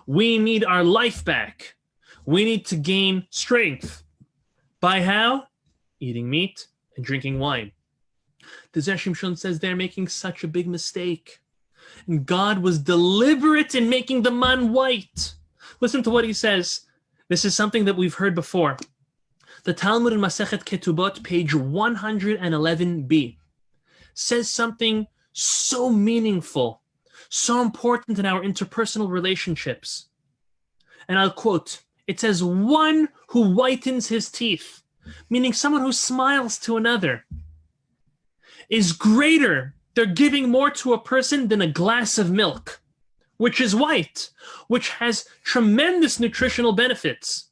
We need our life back. We need to gain strength. By how? Eating meat and drinking wine. The Zera Shimshon says they're making such a big mistake. And God was deliberate in making the man white. Listen to what he says. This is something that we've heard before. The Talmud in Masechet Ketubot, page 111b, says something so meaningful, so important in our interpersonal relationships. And I'll quote, it says, one who whitens his teeth, meaning someone who smiles to another, is greater, they're giving more to a person than a glass of milk, which is white, which has tremendous nutritional benefits.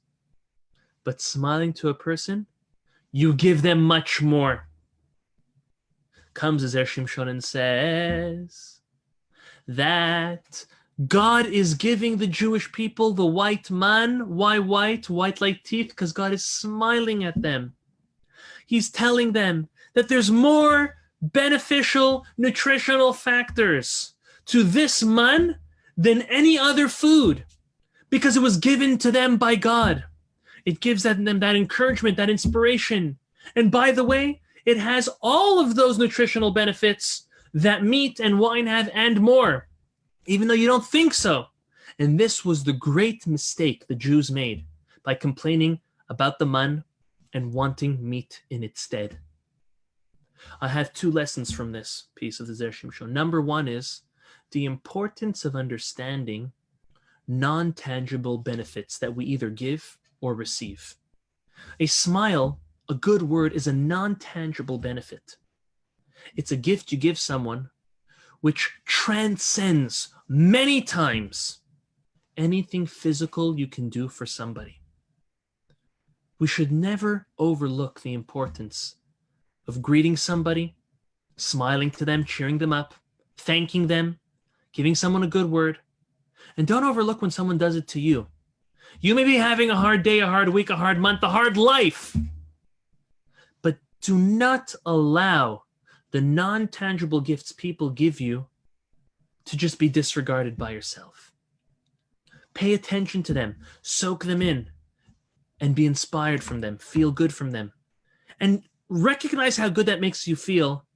But smiling to a person, you give them much more. Comes Zera Shimshon and says that God is giving the Jewish people the white man. Why white? White like teeth, because God is smiling at them. He's telling them that there's more beneficial nutritional factors to this man than any other food, because it was given to them by God. It gives them that encouragement, that inspiration. And by the way, it has all of those nutritional benefits that meat and wine have and more, even though you don't think so. And this was the great mistake the Jews made by complaining about the man and wanting meat in its stead. I have two lessons from this piece of the Zera Shimshon. Number one is the importance of understanding non-tangible benefits that we either give or receive. A smile, a good word, is a non-tangible benefit. It's a gift you give someone which transcends many times anything physical you can do for somebody. We should never overlook the importance of greeting somebody, smiling to them, cheering them up, thanking them, giving someone a good word. And don't overlook when someone does it to you. You may be having a hard day, a hard week, a hard month, a hard life. But do not allow the non-tangible gifts people give you to just be disregarded by yourself. Pay attention to them, soak them in, and be inspired from them, feel good from them. And recognize how good that makes you feel,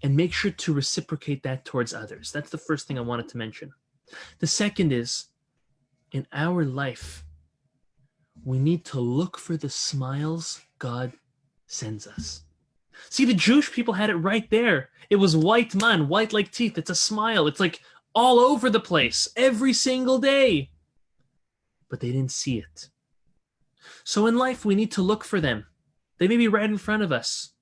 and make sure to reciprocate that towards others. That's the first thing I wanted to mention. The second is, in our life, we need to look for the smiles God sends us. See, the Jewish people had it right there. It was white man, white like teeth. It's a smile. It's like all over the place, every single day. But they didn't see it. So in life, we need to look for them. They may be right in front of us.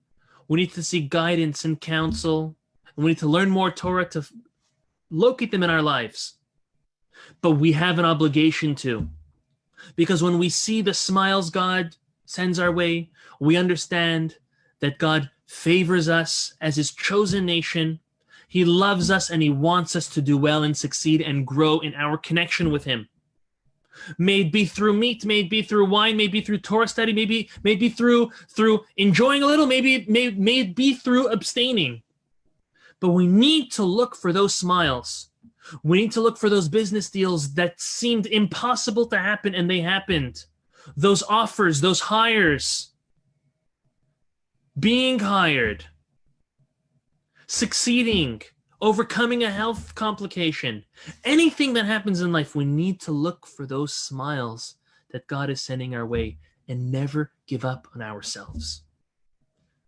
We need to seek guidance and counsel. And we need to learn more Torah to locate them in our lives. But we have an obligation to. Because when we see the smiles God sends our way, we understand that God favors us as his chosen nation. He loves us and he wants us to do well and succeed and grow in our connection with him. May it be through meat, may it be through wine, may it be through Torah study, maybe through enjoying a little, may it be through abstaining. But we need to look for those smiles. We need to look for those business deals that seemed impossible to happen and they happened. Those offers, those hires, being hired, succeeding, overcoming a health complication. Anything that happens in life, we need to look for those smiles that God is sending our way and never give up on ourselves.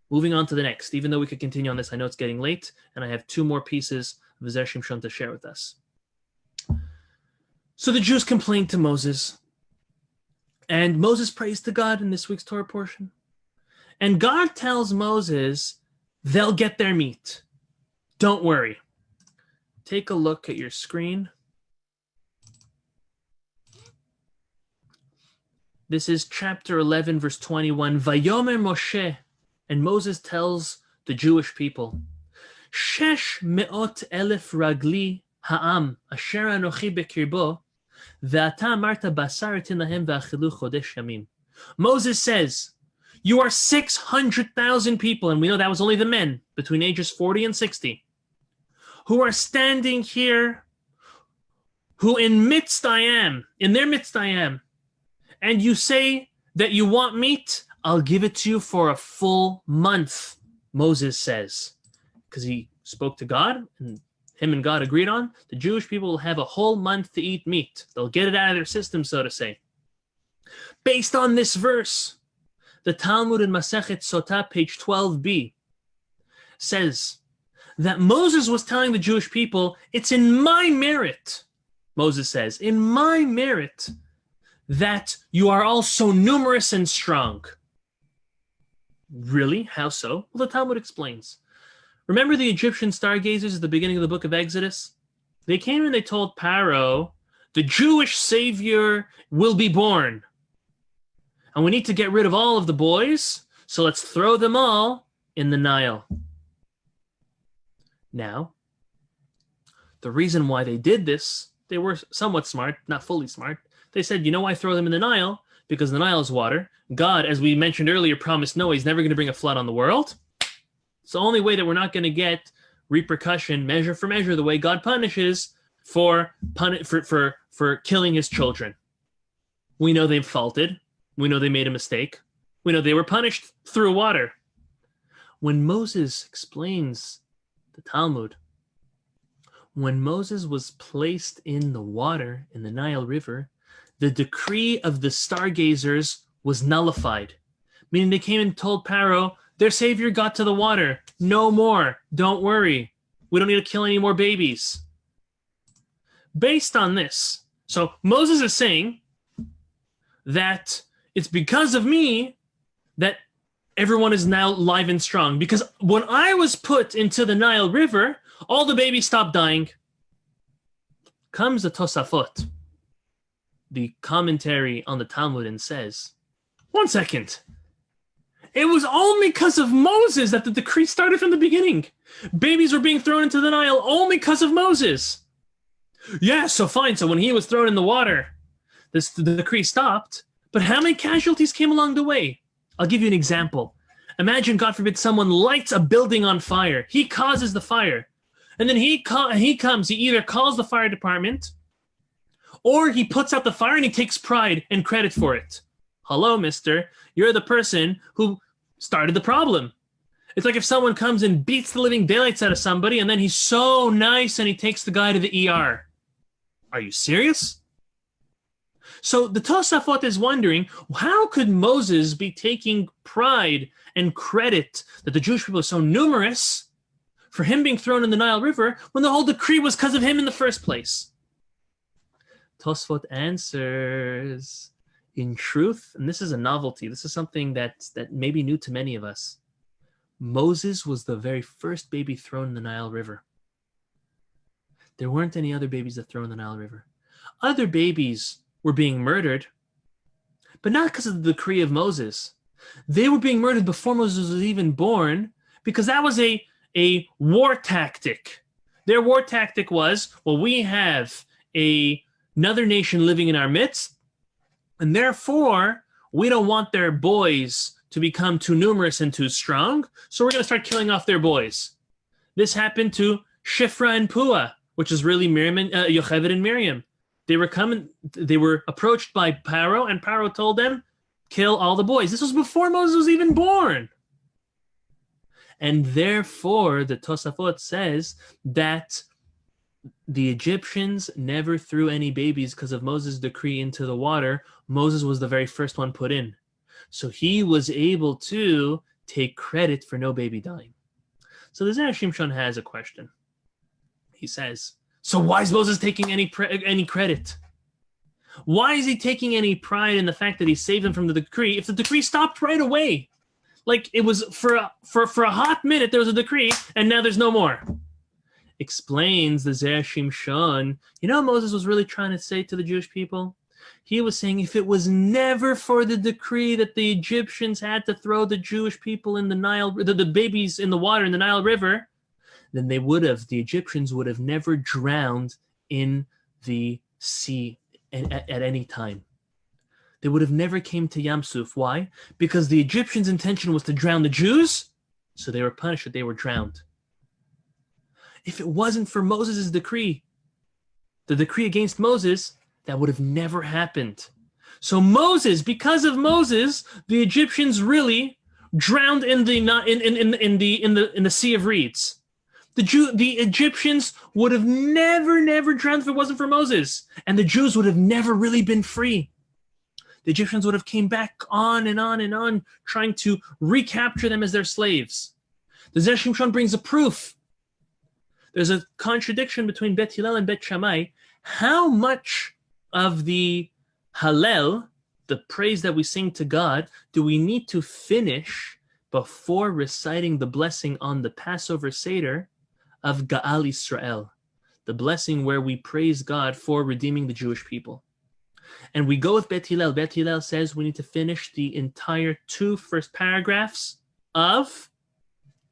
Moving on to the next. Even though we could continue on this, I know it's getting late, and I have two more pieces of Zera Shimshon to share with us. So the Jews complained to Moses, and Moses prays to God in this week's Torah portion. And God tells Moses, they'll get their meat. Don't worry. Take a look at your screen. This is chapter 11, verse 21. Vayomer Moshe, and Moses tells the Jewish people, Shesh me'ot elef ragli ha'am asher anochi bekirbo ve'ata amarta basar etin lahem ve'achilu chodesh yamim. Moses says, You are 600,000 people, and we know that was only the men between ages 40 and 60, who are standing here, who in their midst I am, and you say that you want meat, I'll give it to you for a full month, Moses says, because he spoke to God, and him and God agreed on, the Jewish people will have a whole month to eat meat. They'll get it out of their system, so to say. Based on this verse, the Talmud in Masechet Sotah, page 12b, says that Moses was telling the Jewish people, it's in my merit, Moses says, in my merit, that you are all so numerous and strong. Really? How so? Well, the Talmud explains. Remember the Egyptian stargazers at the beginning of the book of Exodus? They came and they told Pharaoh, the Jewish savior will be born. And we need to get rid of all of the boys, so let's throw them all in the Nile. Now, the reason why they did this, they were somewhat smart, not fully smart. They said, you know why throw them in the Nile? Because the Nile is water. God, as we mentioned earlier, promised Noah he's never going to bring a flood on the world. It's the only way that we're not going to get repercussion, measure for measure, the way God punishes for killing his children. We know they faulted. We know they made a mistake. We know they were punished through water. When Moses explains the Talmud, when Moses was placed in the water in the Nile River, the decree of the stargazers was nullified, meaning they came and told Pharaoh, their savior got to the water. No more. Don't worry. We don't need to kill any more babies. Based on this, so Moses is saying that it's because of me that everyone is now live and strong. Because when I was put into the Nile River, all the babies stopped dying. Comes the Tosafot, the commentary on the Talmud, and says, 1 second. It was only because of Moses that the decree started from the beginning. Babies were being thrown into the Nile only because of Moses. Yeah, so fine. So when he was thrown in the water, the decree stopped. But how many casualties came along the way? I'll give you an example. Imagine, God forbid, someone lights a building on fire. He causes the fire. And then he either calls the fire department, or he puts out the fire and he takes pride and credit for it. Hello, mister. You're the person who started the problem. It's like if someone comes and beats the living daylights out of somebody, and then he's so nice and he takes the guy to the ER. Are you serious? So the Tosafot is wondering, how could Moses be taking pride and credit that the Jewish people are so numerous for him being thrown in the Nile River when the whole decree was because of him in the first place? Tosafot answers, in truth, and this is a novelty, this is something that may be new to many of us, Moses was the very first baby thrown in the Nile River. There weren't any other babies that thrown in the Nile River. Other babies were being murdered, but not because of the decree of Moses. They were being murdered before Moses was even born, because that was a war tactic. Their war tactic was, well, we have another nation living in our midst, and therefore we don't want their boys to become too numerous and too strong, so we're going to start killing off their boys. This happened to Shifra and Pua, which is really Yocheved and Miriam. They were approached by Pharaoh, and Pharaoh told them, kill all the boys. This was before Moses was even born. And therefore, the Tosafot says that the Egyptians never threw any babies because of Moses' decree into the water. Moses was the very first one put in. So he was able to take credit for no baby dying. So the Zera Shimshon has a question. He says, so why is Moses taking any credit? Why is he taking any pride in the fact that he saved them from the decree if the decree stopped right away? Like it was for a hot minute, there was a decree, and now there's no more. Explains the Zera Shimshon, you know what Moses was really trying to say to the Jewish people? He was saying if it was never for the decree that the Egyptians had to throw the Jewish people in the Nile, the babies in the water in the Nile River, then the Egyptians would have never drowned in the sea at any time. they would have never came to Yam Suf. Why? Because the Egyptians' intention was to drown the Jews, so they were punished that they were drowned. If it wasn't for Moses' decree, the decree against Moses, that would have never happened. So Moses, because of Moses, the Egyptians really drowned in the Sea of Reeds. The Egyptians would have never drowned if it wasn't for Moses, and the Jews would have never really been free. The Egyptians would have came back on and on, trying to recapture them as their slaves. The Zera Shimshon brings a proof. There's a contradiction between Bet Hillel and Bet Shammai. How much of the Hallel, the praise that we sing to God, do we need to finish before reciting the blessing on the Passover Seder of Gaal Yisrael, the blessing where we praise God for redeeming the Jewish people? And we go with Bet Hillel. Bet Hillel says we need to finish the entire 2 first paragraphs of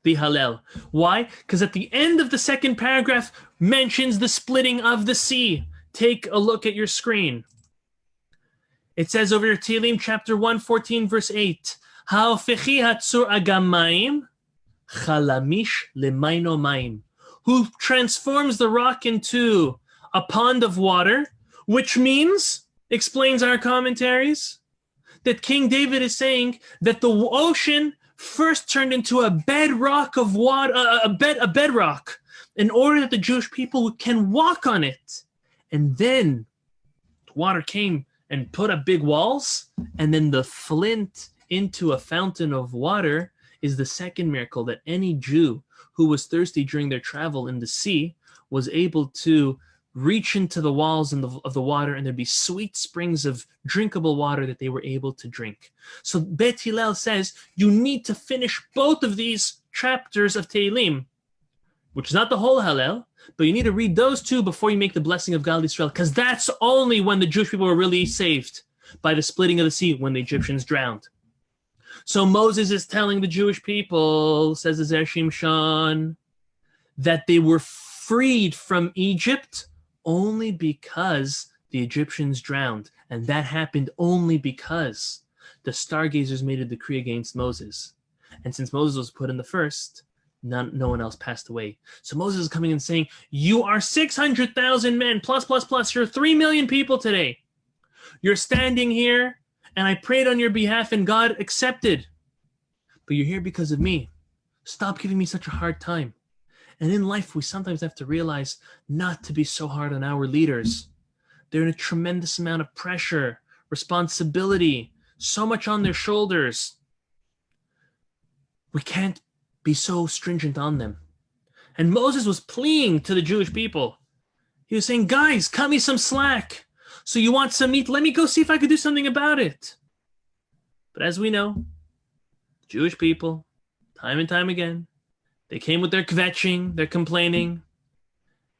the Hallel. Why? Because at the end of the 2nd paragraph mentions the splitting of the sea. Take a look at your screen. It says over here, Tehillim chapter 114, verse 8, Ha'ofechi hatzur agam mayim, chalamish lemaino mayim, who transforms the rock into a pond of water, which means, explains our commentaries, that King David is saying that the ocean first turned into a bedrock of water, a bedrock, in order that the Jewish people can walk on it. And then the water came and put up big walls, and then the flint into a fountain of water is the 2nd miracle, that any Jew who was thirsty during their travel in the sea was able to reach into the walls of the water, and there'd be sweet springs of drinkable water that they were able to drink. So Bet Hillel says you need to finish both of these chapters of Tehillim, which is not the whole Hallel, but you need to read those 2 before you make the blessing of Gaal Yisrael, because that's only when the Jewish people were really saved, by the splitting of the sea, when the Egyptians drowned. So Moses is telling the Jewish people, says the Zera Shimshon, that they were freed from Egypt only because the Egyptians drowned. And that happened only because the stargazers made a decree against Moses. And since Moses was put in the first, no one else passed away. So Moses is coming and saying, you are 600,000 men, plus. You're 3 million people today. You're standing here, and I prayed on your behalf, and God accepted. But you're here because of me. Stop giving me such a hard time. And in life, we sometimes have to realize not to be so hard on our leaders. They're in a tremendous amount of pressure, responsibility, so much on their shoulders. We can't be so stringent on them. And Moses was pleading to the Jewish people. He was saying, guys, cut me some slack. So you want some meat? Let me go see if I could do something about it. But as we know, Jewish people, time and time again, they came with their kvetching, their complaining,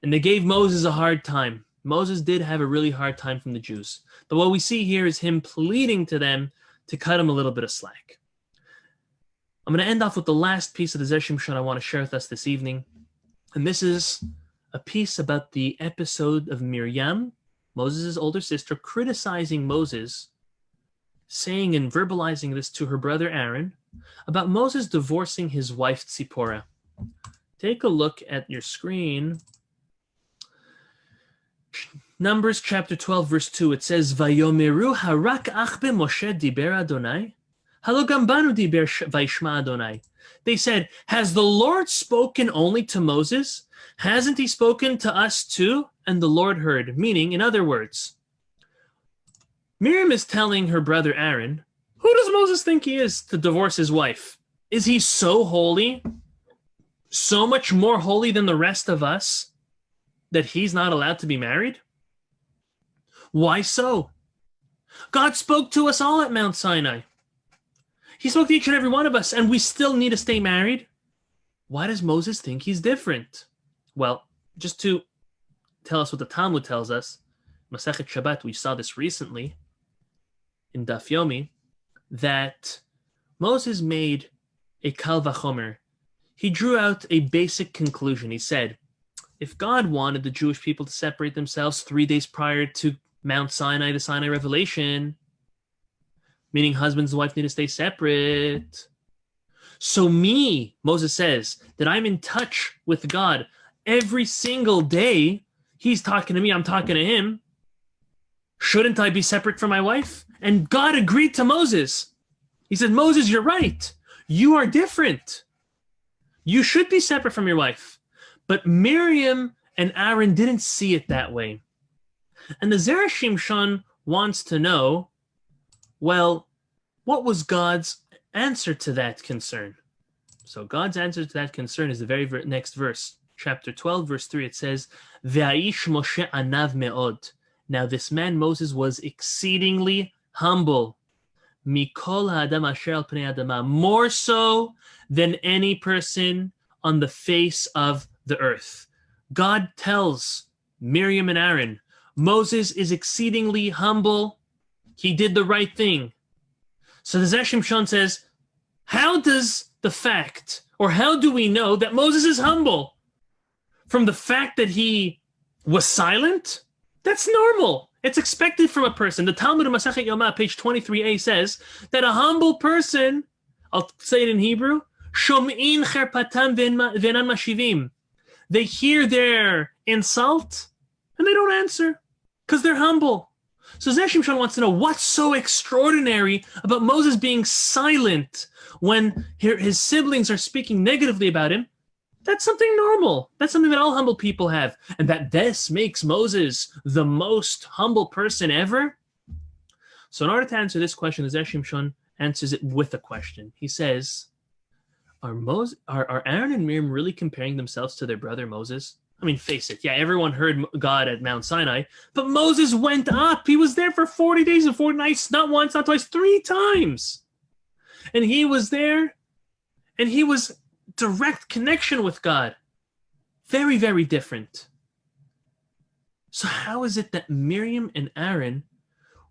and they gave Moses a hard time. Moses did have a really hard time from the Jews. But what we see here is him pleading to them to cut him a little bit of slack. I'm going to end off with the last piece of the Zera Shimshon I want to share with us this evening. And this is a piece about the episode of Miriam, Moses' older sister, criticizing Moses, saying and verbalizing this to her brother Aaron, about Moses divorcing his wife Tzipporah. Take a look at your screen. Numbers chapter 12, verse 2, it says, Vayomeru harak ach Moshe diber Adonai, halo gam banu diber vayishma Adonai. They said, has the Lord spoken only to Moses? Hasn't he spoken to us too? And the Lord heard. Meaning, in other words, Miriam is telling her brother Aaron, who does Moses think he is to divorce his wife? Is he so holy, so much more holy than the rest of us, that he's not allowed to be married? Why so? God spoke to us all at Mount Sinai. He spoke to each and every one of us, and we still need to stay married? Why does Moses think he's different? Well, just to tell us what the Talmud tells us, Masechet Shabbat, we saw this recently in Daf Yomi, that Moses made a kal vachomer. He drew out a basic conclusion. He said, if God wanted the Jewish people to separate themselves 3 days prior to Mount Sinai, the Sinai revelation, meaning husbands and wife need to stay separate. So Moses says, that I'm in touch with God every single day. He's talking to me, I'm talking to him. Shouldn't I be separate from my wife? And God agreed to Moses. He said, Moses, you're right. You are different. You should be separate from your wife. But Miriam and Aaron didn't see it that way. And the Zera Shimshon wants to know, well, what was God's answer to that concern? So God's answer to that concern is the very next verse. Chapter 12, verse 3, it says, Ve'aish Moshe anav me'od. Now this man, Moses, was exceedingly humble. Mikol ha'adam asher al pnei adama. More so than any person on the face of the earth. God tells Miriam and Aaron, Moses is exceedingly humble. He did the right thing. So the Zera Shimshon says, how does the fact, or how do we know that Moses is humble? From the fact that he was silent? That's normal. It's expected from a person. The Talmud of Masachet Yomah, page 23a, says that a humble person, I'll say it in Hebrew, shom'in cherpatam ve'enan mashivim. They hear their insult and they don't answer because they're humble. So Zera Shimshon wants to know what's so extraordinary about Moses being silent when his siblings are speaking negatively about him. That's something normal. That's something that all humble people have. And that this makes Moses the most humble person ever. So in order to answer this question, the Zera Shimshon answers it with a question. He says, are Aaron and Miriam really comparing themselves to their brother Moses? I mean, face it. Yeah, everyone heard God at Mount Sinai, but Moses went up. He was there for 40 days and 40 nights, not once, not twice, 3 times. And he was there, and he was direct connection with God. Very, very different. So how is it that Miriam and Aaron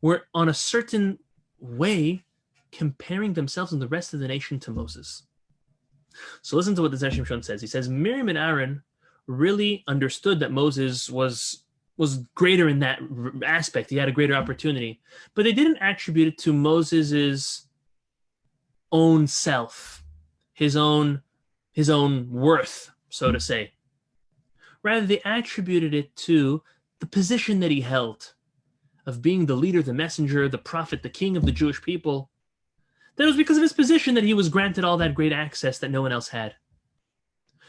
were on a certain way comparing themselves and the rest of the nation to Moses? So listen to what the Zera Shimshon says. He says, Miriam and Aaron really understood that Moses was greater in that aspect. He had a greater opportunity. But they didn't attribute it to Moses's own self, his own worth, so to say. Rather, they attributed it to the position that he held of being the leader, the messenger, the prophet, the king of the Jewish people. That it was because of his position that he was granted all that great access that no one else had.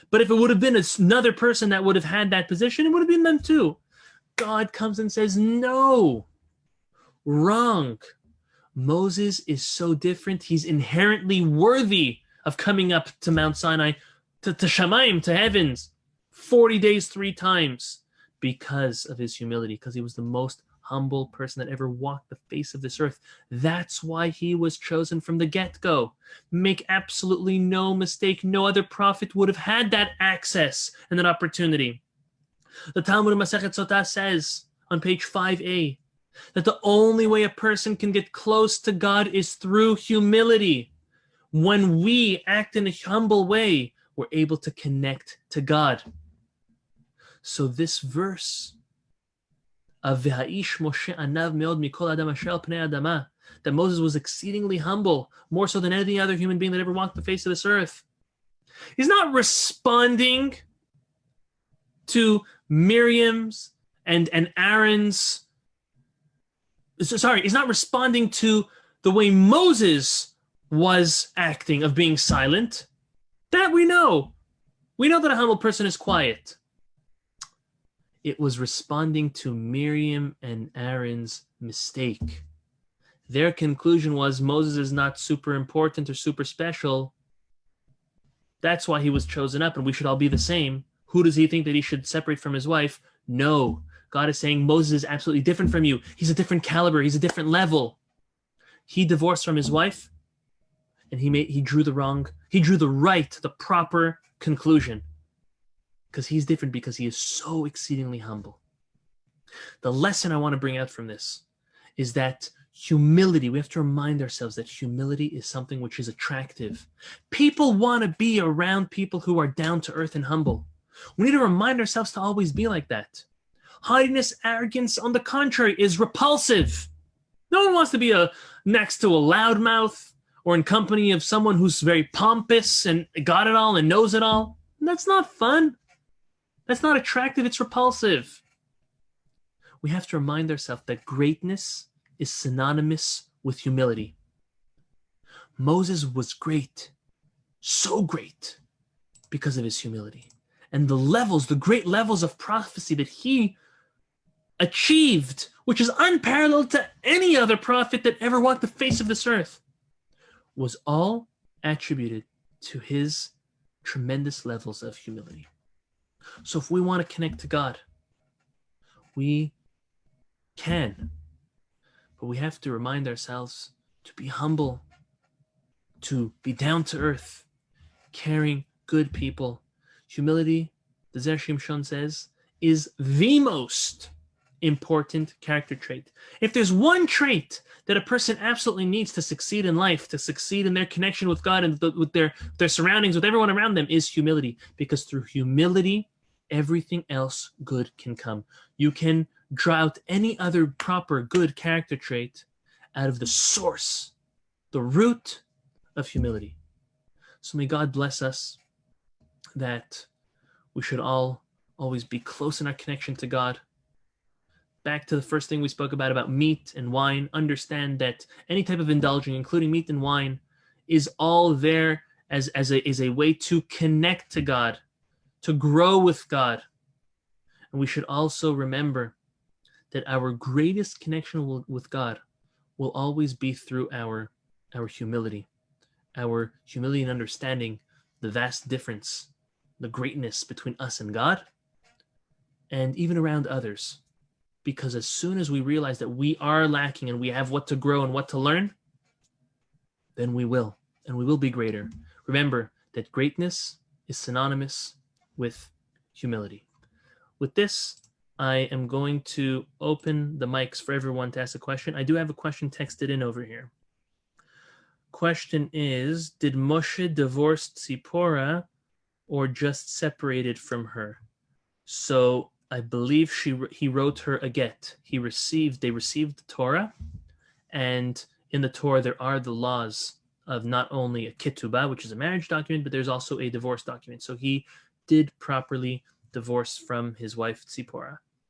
But if it would have been another person that would have had that position, it would have been them too. God comes and says, no, wrong. Moses is so different. He's inherently worthy of coming up to Mount Sinai, to Shamayim, to heavens, 40 days, 3 times, because of his humility, because he was the most humble person that ever walked the face of this earth. That's why he was chosen from the get-go. Make absolutely no mistake, no other prophet would have had that access and that opportunity. The Talmud of Masechet Sotah says on page 5a that the only way a person can get close to God is through humility. When we act in a humble way, we're able to connect to God. So this verse of Ve'aish Moshe anav me'od mikol adam asher al pnei adama, that Moses was exceedingly humble, more so than any other human being that ever walked the face of this earth. He's not responding to Miriam's and Aaron's, he's not responding to the way Moses was acting of being silent. That we know. We know that a humble person is quiet. It was responding to Miriam and Aaron's mistake. Their conclusion was Moses is not super important or super special. That's why he was chosen up, and we should all be the same. Who does he think that he should separate from his wife? No. God is saying Moses is absolutely different from you. He's a different caliber. He's a different level. He divorced from his wife, and he drew the proper conclusion. Because he's different, because he is so exceedingly humble. The lesson I want to bring out from this is that humility, we have to remind ourselves that humility is something which is attractive. People want to be around people who are down to earth and humble. We need to remind ourselves to always be like that. Haughtiness, arrogance, on the contrary, is repulsive. No one wants to be next to a loudmouth or in company of someone who's very pompous and got it all and knows it all. That's not fun. That's not attractive. It's repulsive. We have to remind ourselves that greatness is synonymous with humility. Moses was great, so great, because of his humility. And the great levels of prophecy that he achieved, which is unparalleled to any other prophet that ever walked the face of this earth, was all attributed to his tremendous levels of humility. So if we want to connect to God, we can, but we have to remind ourselves to be humble, to be down to earth, caring, good people. Humility, the Zera Shimshon says, is the most important character trait. If there's one trait that a person absolutely needs to succeed in life, to succeed in their connection with God and with their surroundings, with everyone around them, is humility. Because through humility, everything else good can come. You can draw out any other proper good character trait out of the source, the root of humility. So may God bless us that we should all always be close in our connection to God. Back to the first thing we spoke about meat and wine. Understand that any type of indulging, including meat and wine, is all there as a way to connect to God, to grow with God. And we should also remember that our greatest connection with God will always be through our humility. Our humility and understanding the vast difference, the greatness between us and God, and even around others. Because as soon as we realize that we are lacking and we have what to grow and what to learn, then we will, and we will be greater. Remember that greatness is synonymous with humility. With this, I am going to open the mics for everyone to ask a question. I do have a question texted in over here. Question is, did Moshe divorce Tzipporah or just separated from her? So I believe he wrote her a get. They received the Torah, and in the Torah there are the laws of not only a ketubah, which is a marriage document, but there's also a divorce document. So he did properly divorce from his wife Tzipporah.